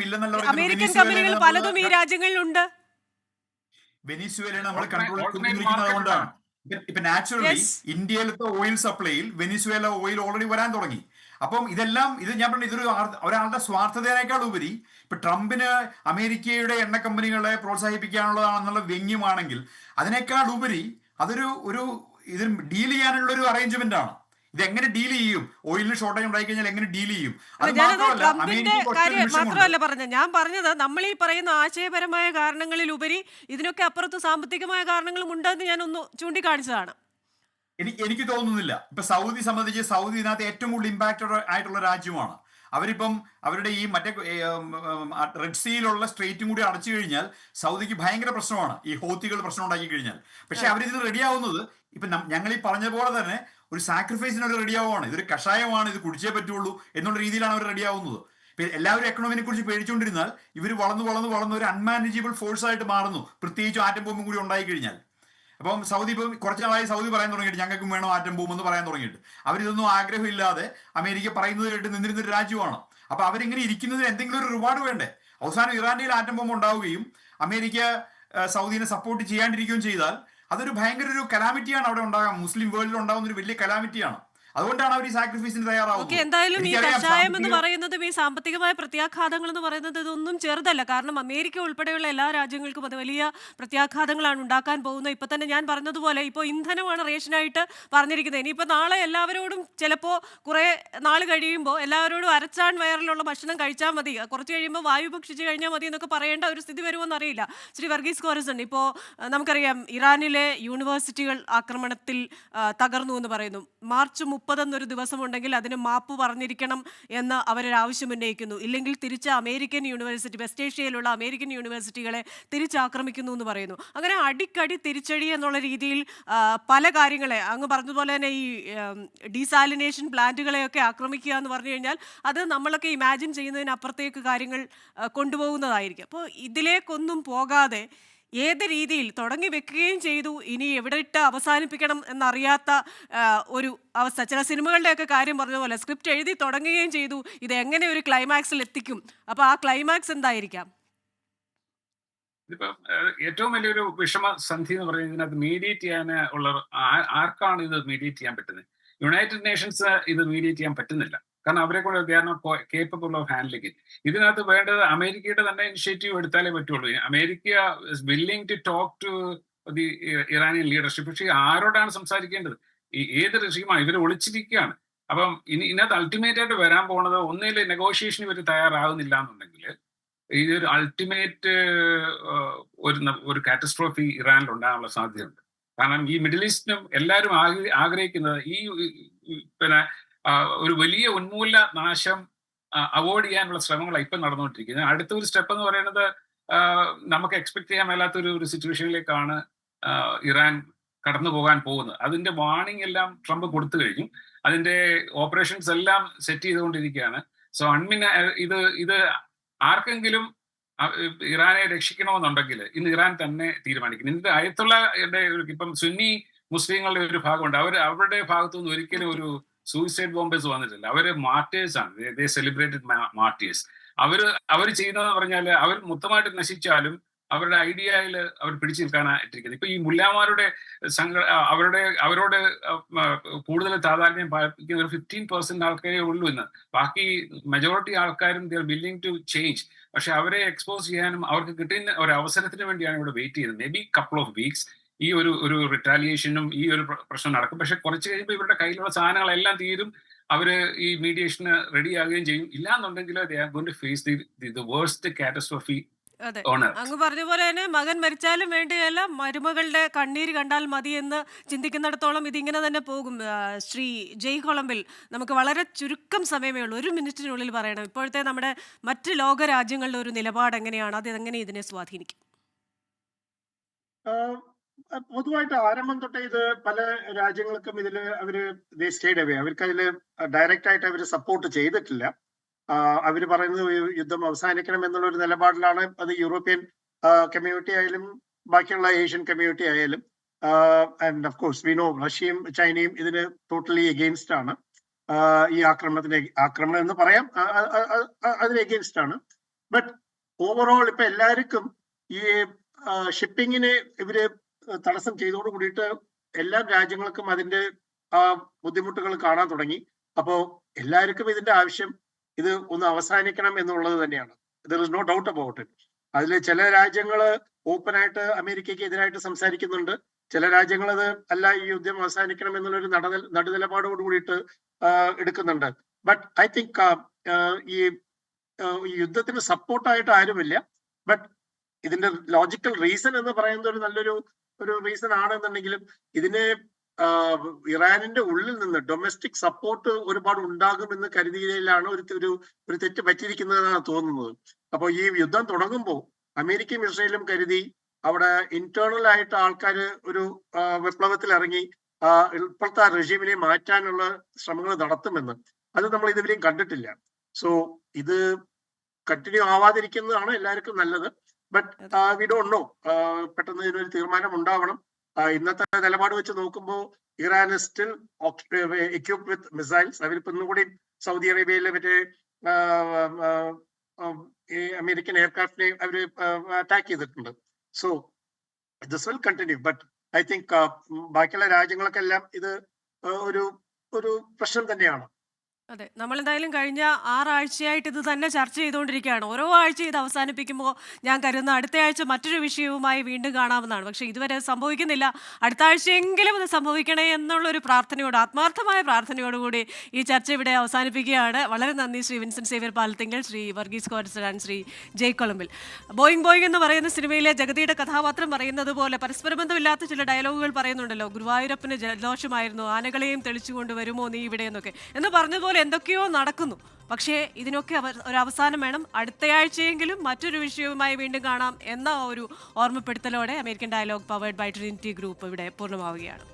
ഇല്ലെന്നല്ല. അമേരിക്കൻ കമ്പനികൾ പലതും ഈ രാജ്യങ്ങളിലുണ്ട്. വെനിസ്വേലയാണ് നമ്മൾ കൺട്രോൾ കൊണ്ടിരിക്കുന്നത് കൊണ്ടാണ്. ഇപ്പൊ നാച്ചുറലി ഇന്ത്യയിലത്തെ ഓയിൽ സപ്ലൈയിൽ വെനിസ്വേല ഓയിൽ ഓൾറെഡി വരാൻ തുടങ്ങി. അപ്പം ഇത് ഞാൻ പറഞ്ഞ ഇതൊരു ഒരാളുടെ സ്വാർത്ഥതയേക്കാൾ ഉപരി ഇപ്പൊ ട്രംപിന് അമേരിക്കയുടെ എണ്ണ കമ്പനികളെ പ്രോത്സാഹിപ്പിക്കാനുള്ളതാണെന്നുള്ള വ്യംഗ്യമാണെങ്കിൽ അതിനേക്കാൾ ഉപരി അതൊരു ഇത് ഡീൽ ചെയ്യാനുള്ള ഒരു അറേഞ്ച്മെന്റ് ആണ്. ഇതെങ്ങനെ ഡീൽ ചെയ്യും? ഓയിലിന് ഷോർട്ടേജ് ഉണ്ടായി കഴിഞ്ഞാൽ എങ്ങനെ ഡീൽ ചെയ്യും? മാത്രമല്ല പറഞ്ഞത്, ഞാൻ പറഞ്ഞത് നമ്മൾ ഈ പറയുന്ന ആശയപരമായ കാരണങ്ങളിലുപരി ഇതിനൊക്കെ അപ്പുറത്ത് സാമ്പത്തികമായ കാരണങ്ങളും ഉണ്ടെന്ന് ഞാൻ ഒന്ന് ചൂണ്ടിക്കാണിച്ചതാണ്. എനിക്ക് തോന്നുന്നില്ല. ഇപ്പൊ സൗദി സംബന്ധിച്ച് സൗദി ഇതിനകത്ത് ഏറ്റവും കൂടുതൽ ഇമ്പാക്റ്റഡ് ആയിട്ടുള്ള രാജ്യമാണ്. അവരിപ്പം അവരുടെ ഈ മറ്റേ റെഡ് സീയിലുള്ള സ്ട്രേറ്റും കൂടി അടച്ചു കഴിഞ്ഞാൽ സൗദിക്ക് ഭയങ്കര പ്രശ്നമാണ്, ഈ ഹൂത്തികൾ പ്രശ്നം ഉണ്ടാക്കി കഴിഞ്ഞാൽ. പക്ഷെ അവരിതിന് റെഡിയാവുന്നത് ഇപ്പൊ ഞങ്ങൾ ഈ പറഞ്ഞ പോലെ തന്നെ ഒരു സാക്രിഫൈസിന് റെഡിയാവുകയാണ്. ഇതൊരു കഷായമാണ്, ഇത് കുടിച്ചേ പറ്റുള്ളൂ എന്നുള്ള രീതിയിലാണ് അവർ റെഡിയാവുന്നത്. എല്ലാവരും എക്കണോമിനെ കുറിച്ച് പേടിച്ചുകൊണ്ടിരുന്നാൽ ഇവർ വളർന്ന് ഒരു അൺമാനേജബിൾ ഫോഴ്സ് ആയിട്ട് മാറുന്നു, പ്രത്യേകിച്ച് ആറ്റം ബോംബും കൂടി ഉണ്ടായി കഴിഞ്ഞാൽ. അപ്പം സൗദി ഇപ്പം കുറച്ച് നാളായി സൗദി പറയാൻ തുടങ്ങിയിട്ട് ഞങ്ങൾക്കും വേണം ആറ്റം ബോംബ് എന്ന് പറയാൻ തുടങ്ങിയിട്ട്. അവരിതൊന്നും ആഗ്രഹമില്ലാതെ അമേരിക്ക പറയുന്നത് കേട്ട് നിന്നിരുന്നൊരു രാജ്യമാണ്. അപ്പൊ അവരിങ്ങനെ ഇരിക്കുന്നതിന് എന്തെങ്കിലും ഒരു റിവാർഡ് വേണ്ടേ? അവസാനം ഇറാന്റെ ആറ്റം ബോംബ് ഉണ്ടാവുകയും അമേരിക്ക സൗദിനെ സപ്പോർട്ട് ചെയ്യാണ്ടിരിക്കുകയും ചെയ്താൽ അതൊരു ഭയങ്കര ഒരു കലാമിറ്റിയാണ് അവിടെ ഉണ്ടാകാം. മുസ്ലിം വേൾഡിൽ ഉണ്ടാകുന്ന ഒരു വലിയ കലാമിറ്റിയാണ്. അതുകൊണ്ടാണ് അവർ ഈ സാക്രിഫൈസിന് തയ്യാറാവുന്നത്. എന്തായാലും ഈ കഷായം എന്ന് പറയുന്നതും ഈ സാമ്പത്തികമായ പ്രത്യാഘാതങ്ങൾ എന്ന് പറയുന്നത് ഇതൊന്നും ചെറുതല്ല. കാരണം അമേരിക്ക ഉൾപ്പെടെയുള്ള എല്ലാ രാജ്യങ്ങൾക്കും അത് വലിയ പ്രത്യാഘാതങ്ങളാണ് ഉണ്ടാക്കാൻ പോകുന്നത്. ഇപ്പൊ തന്നെ ഞാൻ പറഞ്ഞതുപോലെ ഇപ്പോൾ ഇന്ധനമാണ് റേഷനായിട്ട് പറഞ്ഞിരിക്കുന്നത്. ഇനിയിപ്പോൾ നാളെ എല്ലാവരോടും ചിലപ്പോൾ കുറെ നാൾ കഴിയുമ്പോൾ എല്ലാവരോടും അരച്ചാൻ വയറിലുള്ള ഭക്ഷണം കഴിച്ചാൽ മതി, കുറച്ച് കഴിയുമ്പോൾ വായു ഭക്ഷിച്ച് കഴിഞ്ഞാൽ മതി എന്നൊക്കെ പറയേണ്ട ഒരു സ്ഥിതി വരുമെന്ന് അറിയില്ല. ശ്രീ വർഗീസ് കോറിസൺ, ഇപ്പോൾ നമുക്കറിയാം ഇറാനിലെ യൂണിവേഴ്സിറ്റികൾ ആക്രമണത്തിൽ തകർന്നു എന്ന് പറയുന്നു. മാർച്ച് 30 എന്നൊരു ദിവസമുണ്ടെങ്കിൽ അതിന് മാപ്പ് പറഞ്ഞിരിക്കണം എന്ന് അവരൊരു ആവശ്യം ഉന്നയിക്കുന്നു. ഇല്ലെങ്കിൽ തിരിച്ച് അമേരിക്കൻ യൂണിവേഴ്സിറ്റി, വെസ്റ്റ് ഏഷ്യയിലുള്ള അമേരിക്കൻ യൂണിവേഴ്സിറ്റികളെ തിരിച്ചാക്രമിക്കുന്നു എന്ന് പറയുന്നു. അങ്ങനെ അടിക്കടി തിരിച്ചടി എന്നുള്ള രീതിയിൽ പല കാര്യങ്ങളെ അങ്ങ് പറഞ്ഞതുപോലെ തന്നെ ഈ ഡീസാലിനേഷൻ പ്ലാന്റുകളെയൊക്കെ ആക്രമിക്കുക എന്ന് പറഞ്ഞു കഴിഞ്ഞാൽ അത് നമ്മളൊക്കെ ഇമാജിൻ ചെയ്യുന്നതിനപ്പുറത്തേക്ക് കാര്യങ്ങൾ കൊണ്ടുപോകുന്നതായിരിക്കും. അപ്പോൾ ഇതിലേക്കൊന്നും പോകാതെ ഏത് രീതിയിൽ തുടങ്ങി വെക്കുകയും ചെയ്തു, ഇനി എവിടെ ഇട്ട് അവസാനിപ്പിക്കണം എന്നറിയാത്ത ഒരു അവസ്ഥ. ചില സിനിമകളുടെയൊക്കെ കാര്യം പറഞ്ഞ പോലെ സ്ക്രിപ്റ്റ് എഴുതി തുടങ്ങുകയും ചെയ്തു, ഇത് എങ്ങനെ ഒരു ക്ലൈമാക്സിൽ എത്തിക്കും, അപ്പോൾ ആ ക്ലൈമാക്സ് എന്തായിരിക്കാം? ഇതിപ്പം ഏറ്റവും വലിയൊരു വിഷമസന്ധി എന്ന് പറയുന്നത് ഇതിനകത്ത് മീഡിയേറ്റ് ചെയ്യാൻ ഉള്ള ആർക്കാണ് ഇത് മീഡിയേറ്റ് ചെയ്യാൻ പറ്റുന്നത്? യുണൈറ്റഡ് നേഷൻസ് ഇത് മീഡിയേറ്റ് ചെയ്യാൻ പറ്റുന്നില്ല. കാരണം അവരെ കൂടെ they are not capable of handling it. ഇതിനകത്ത് വേണ്ടത് അമേരിക്കയുടെ തന്നെ ഇനിഷ്യേറ്റീവ് എടുത്താലേ പറ്റുള്ളൂ. America is willing to talk to the Iranian leadership. പക്ഷേ ആരോടാണ് സംസാരിക്കേണ്ടത്? ഏത് റെഷീമാണ്? ഇവർ ഒളിച്ചിരിക്കുകയാണ്. അപ്പം ഇതിനകത്ത് അൾട്ടിമേറ്റ് ആയിട്ട് വരാൻ പോണത് ഒന്നിൽ നെഗോഷിയേഷൻ ഇവർ തയ്യാറാകുന്നില്ല എന്നുണ്ടെങ്കിൽ ഇതൊരു അൾട്ടിമേറ്റ് ഒരു കാറ്റസ്ട്രോഫി ഇറാനിൽ ഉണ്ടാകാനുള്ള സാധ്യതയുണ്ട്. കാരണം ഈ മിഡിൽ ഈസ്റ്റിനും എല്ലാവരും ആഗ്രഹിക്കുന്നത് പിന്നെ ഒരു വലിയ ഉന്മൂല നാശം അവോയ്ഡ് ചെയ്യാനുള്ള ശ്രമങ്ങളാണ് ഇപ്പം നടന്നുകൊണ്ടിരിക്കുന്നത്. അടുത്ത ഒരു സ്റ്റെപ്പ് എന്ന് പറയുന്നത് നമുക്ക് എക്സ്പെക്ട് ചെയ്യാൻ മേലാത്തൊരു സിറ്റുവേഷനിലേക്കാണ് ഇറാൻ കടന്നു പോകാൻ പോകുന്നത്. അതിന്റെ വാർണിംഗ് എല്ലാം ട്രംപ് കൊടുത്തു കഴിഞ്ഞു. അതിന്റെ ഓപ്പറേഷൻസ് എല്ലാം സെറ്റ് ചെയ്തുകൊണ്ടിരിക്കുകയാണ്. സോ ഇത് ആർക്കെങ്കിലും ഇറാനെ രക്ഷിക്കണമെന്നുണ്ടെങ്കിൽ ഇന്ന് ഇറാൻ തന്നെ തീരുമാനിക്കും. ഇതിന്റെ അയത്തുള്ള ഇപ്പം സുന്നി മുസ്ലിങ്ങളുടെ ഒരു ഭാഗമുണ്ട്. അവരുടെ ഭാഗത്തുനിന്ന് ഒരിക്കലും ഒരു സൂയിസൈഡ് ബോംബേഴ്സ് വന്നിട്ടില്ല. അവര് മാർട്ടേഴ്സ് ആണ്. ദേ സെലിബ്രേറ്റഡ് മാർട്ടേഴ്സ്. അവർ ചെയ്യുന്നതെന്ന് പറഞ്ഞാൽ അവർ മൊത്തമായിട്ട് നശിച്ചാലും അവരുടെ ഐഡിയയിൽ അവർ പിടിച്ചു നിൽക്കാനായിട്ടിരിക്കുന്നത്. ഇപ്പൊ ഈ മുല്ലാമാരുടെ അവരോട് കൂടുതൽ താതാത്മ്യം പാലിക്കുന്ന ഒരു 15% ആൾക്കാരേ ഉള്ളൂ ഇന്ന്. ബാക്കി മെജോറിറ്റി ആൾക്കാരും they are willing to change. പക്ഷെ അവരെ എക്സ്പോസ് ചെയ്യാനും അവർക്ക് കിട്ടുന്ന ഒരു അവസരത്തിന് വേണ്ടിയാണ് ഇവിടെ വെയിറ്റ് ചെയ്യുന്നത്. May be couple of weeks ഈ ഒരു റിറ്റാലിയേഷനും ഈ ഒരു പ്രശ്നം നടക്കും. പക്ഷെ കുറച്ച് കഴിയുമ്പോൾ ഇവരുടെ കയ്യിലുള്ള സാധനങ്ങളെല്ലാം തീരും. അവര് ഈ മീഡിയേഷന് റെഡി ആകുകയും ചെയ്യും. ഇല്ലാന്നുണ്ടെങ്കിൽ they are going to face the worst catastrophe. അതെ, അങ്ങ് പറഞ്ഞ പോലെ തന്നെ മകൻ മരിച്ചാലും വേണ്ടിയല്ല, മരുമകളുടെ കണ്ണീര് കണ്ടാൽ മതി എന്ന് ചിന്തിക്കുന്നിടത്തോളം ഇതിങ്ങനെ തന്നെ പോകും. ശ്രീ ജയ് കൊളമ്പിൽ, നമുക്ക് വളരെ ചുരുക്കം സമയമേ ഉള്ളൂ, 1 മിനിറ്റിനുള്ളിൽ പറയണം ഇപ്പോഴത്തെ നമ്മുടെ മറ്റ് ലോക രാജ്യങ്ങളുടെ ഒരു നിലപാട് എങ്ങനെയാണ്, അത് എങ്ങനെ ഇതിനെ സ്വാധീനിക്കും? പൊതുവായിട്ട് ആരംഭം തൊട്ടേ ഇത് പല രാജ്യങ്ങൾക്കും ഇതില് അവര് സ്റ്റേഡ് അവേ, അവർക്ക് അതില് ഡയറക്റ്റ് ആയിട്ട് അവര് സപ്പോർട്ട് ചെയ്തിട്ടില്ല. അവര് പറയുന്നത് യുദ്ധം അവസാനിക്കണം എന്നുള്ള ഒരു നിലപാടിലാണ്. അത് യൂറോപ്യൻ കമ്മ്യൂണിറ്റി ആയാലും ബാക്കിയുള്ള ഏഷ്യൻ കമ്മ്യൂണിറ്റി ആയാലും. And of course we know റഷ്യയും ചൈനയും ഇതിന് ടോട്ടലി എഗെയിൻസ്റ്റ് ആണ്. ഈ ആക്രമണം എന്ന് പറയാം, അതിന് എഗെയിൻസ്റ്റ് ആണ്. ബട്ട് ഓവറോൾ ഇപ്പൊ എല്ലാവർക്കും ഈ ഷിപ്പിങ്ങിന് ഇവര് തടസ്സം ചെയ്തോട് കൂടിയിട്ട് എല്ലാ രാജ്യങ്ങൾക്കും അതിന്റെ ബുദ്ധിമുട്ടുകൾ കാണാൻ തുടങ്ങി. അപ്പോ എല്ലാവർക്കും ഇതിന്റെ ആവശ്യം ഇത് ഒന്ന് അവസാനിക്കണം എന്നുള്ളത് തന്നെയാണ്. There is no doubt about it. അതിൽ ചില രാജ്യങ്ങൾ ഓപ്പൺ ആയിട്ട് അമേരിക്കയ്ക്ക് എതിരായിട്ട് സംസാരിക്കുന്നുണ്ട്. ചില രാജ്യങ്ങൾ അത് അല്ല, ഈ യുദ്ധം അവസാനിക്കണം എന്നുള്ളൊരു നടുനിലപാടോട് കൂടിയിട്ട് എടുക്കുന്നുണ്ട്. ബട്ട് ഐ തിങ്ക് ഈ യുദ്ധത്തിന് സപ്പോർട്ടായിട്ട് ആരുമില്ല. ബട്ട് ഇതിന്റെ ലോജിക്കൽ റീസൺ എന്ന് പറയുന്നത് ഒരു നല്ലൊരു റീസൺ ആണെന്നുണ്ടെങ്കിലും ഇതിന് ഇറാനിന്റെ ഉള്ളിൽ നിന്ന് ഡൊമസ്റ്റിക് സപ്പോർട്ട് ഒരുപാട് ഉണ്ടാകുമെന്ന് കരുതിയിലാണ് ഒരു തെറ്റ് പറ്റിയിരിക്കുന്നതെന്നാണ് തോന്നുന്നത്. അപ്പൊ ഈ യുദ്ധം തുടങ്ങുമ്പോൾ അമേരിക്കയും ഇസ്രയേലും കരുതി അവിടെ ഇന്റേണൽ ആയിട്ട് ആൾക്കാർ ഒരു വിപ്ലവത്തിൽ ഇറങ്ങി ഇപ്പോഴത്തെ റെജീമിനെ മാറ്റാനുള്ള ശ്രമങ്ങൾ നടത്തുമെന്ന്. അത് നമ്മൾ ഇതുവരെയും കണ്ടിട്ടില്ല. സോ ഇത് കണ്ടിന്യൂ ആവാതിരിക്കുന്നതാണ് എല്ലാവർക്കും നല്ലത്. ബട്ട് വി ഡോണ്ട് നോ, പെട്ടെന്ന് ഇതിനൊരു തീരുമാനം ഉണ്ടാവണം. ഇന്നത്തെ നിലപാട് വെച്ച് നോക്കുമ്പോൾ Iran is still equipped with missiles. അവരിപ്പോ ഇന്നുകൂടി സൗദി അറേബ്യയിലെ മറ്റേ അമേരിക്കൻ എയർക്രാഫ്റ്റിനെ അവര് അറ്റാക്ക് ചെയ്തിട്ടുണ്ട്. So this will continue. But I think ബാക്കിയുള്ള രാജ്യങ്ങൾക്കെല്ലാം ഇത് ഒരു പ്രശ്നം തന്നെയാണ്. അതെ, നമ്മൾ എന്തായാലും കഴിഞ്ഞ 6 ആഴ്ചയായിട്ട് ഇത് തന്നെ ചർച്ച ചെയ്തുകൊണ്ടിരിക്കുകയാണ്. ഓരോ ആഴ്ച ഇത് അവസാനിപ്പിക്കുമ്പോൾ ഞാൻ കരുതുന്ന അടുത്ത ആഴ്ച മറ്റൊരു വിഷയവുമായി വീണ്ടും കാണാമെന്നാണ്. പക്ഷേ ഇതുവരെ സംഭവിക്കുന്നില്ല. അടുത്ത ആഴ്ചയെങ്കിലും ഇത് സംഭവിക്കണേ എന്നുള്ളൊരു പ്രാർത്ഥനയോട്, ആത്മാർത്ഥമായ പ്രാർത്ഥനയോടുകൂടി ഈ ചർച്ച ഇവിടെ അവസാനിപ്പിക്കുകയാണ്. വളരെ നന്ദി ശ്രീ വിൻസെന്റ് സേവ്യർ പാലത്തിങ്കൽ, ശ്രീ വർഗീസ് കോരസൻ, ശ്രീ ജയ് കൊളമ്പിൽ. ബോയിങ് ബോയിങ് എന്ന് പറയുന്ന സിനിമയിലെ ജഗതിയുടെ കഥാപാത്രം പറയുന്നത് പോലെ പരസ്പരബന്ധമില്ലാത്ത ചില ഡയലോഗുകൾ പറയുന്നുണ്ടല്ലോ. ഗുരുവായൂരപ്പന് ജലദോഷമായിരുന്നു, ആനകളെയും തെളിച്ചുകൊണ്ട് വരുമോ നീ ഇവിടെ എന്നൊക്കെ എന്ന് പറഞ്ഞതുപോലെ എന്തൊക്കെയോ നടക്കുന്നു. പക്ഷേ ഇതിനൊക്കെ ഒരു അവസാനം വേണം. അടുത്തയാഴ്ചയെങ്കിലും മറ്റൊരു വിഷയവുമായി വീണ്ടും കാണാം എന്ന ഒരു ഓർമ്മപ്പെടുത്തലോടെ American dialogue powered by Trinity group ഇവിടെ പൂർണ്ണമാവുകയാണ്.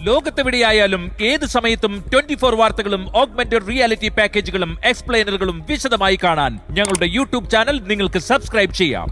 ലോകത്തെവിടെയായാലും ഏത് സമയത്തും 24 വാർത്തകളും ഓഗ്മെന്റഡ് റിയാലിറ്റി പാക്കേജുകളും എക്സ്പ്ലെയിനറുകളും വിശദമായി കാണാൻ ഞങ്ങളുടെ യൂട്യൂബ് ചാനൽ നിങ്ങൾക്ക് സബ്സ്ക്രൈബ് ചെയ്യാം.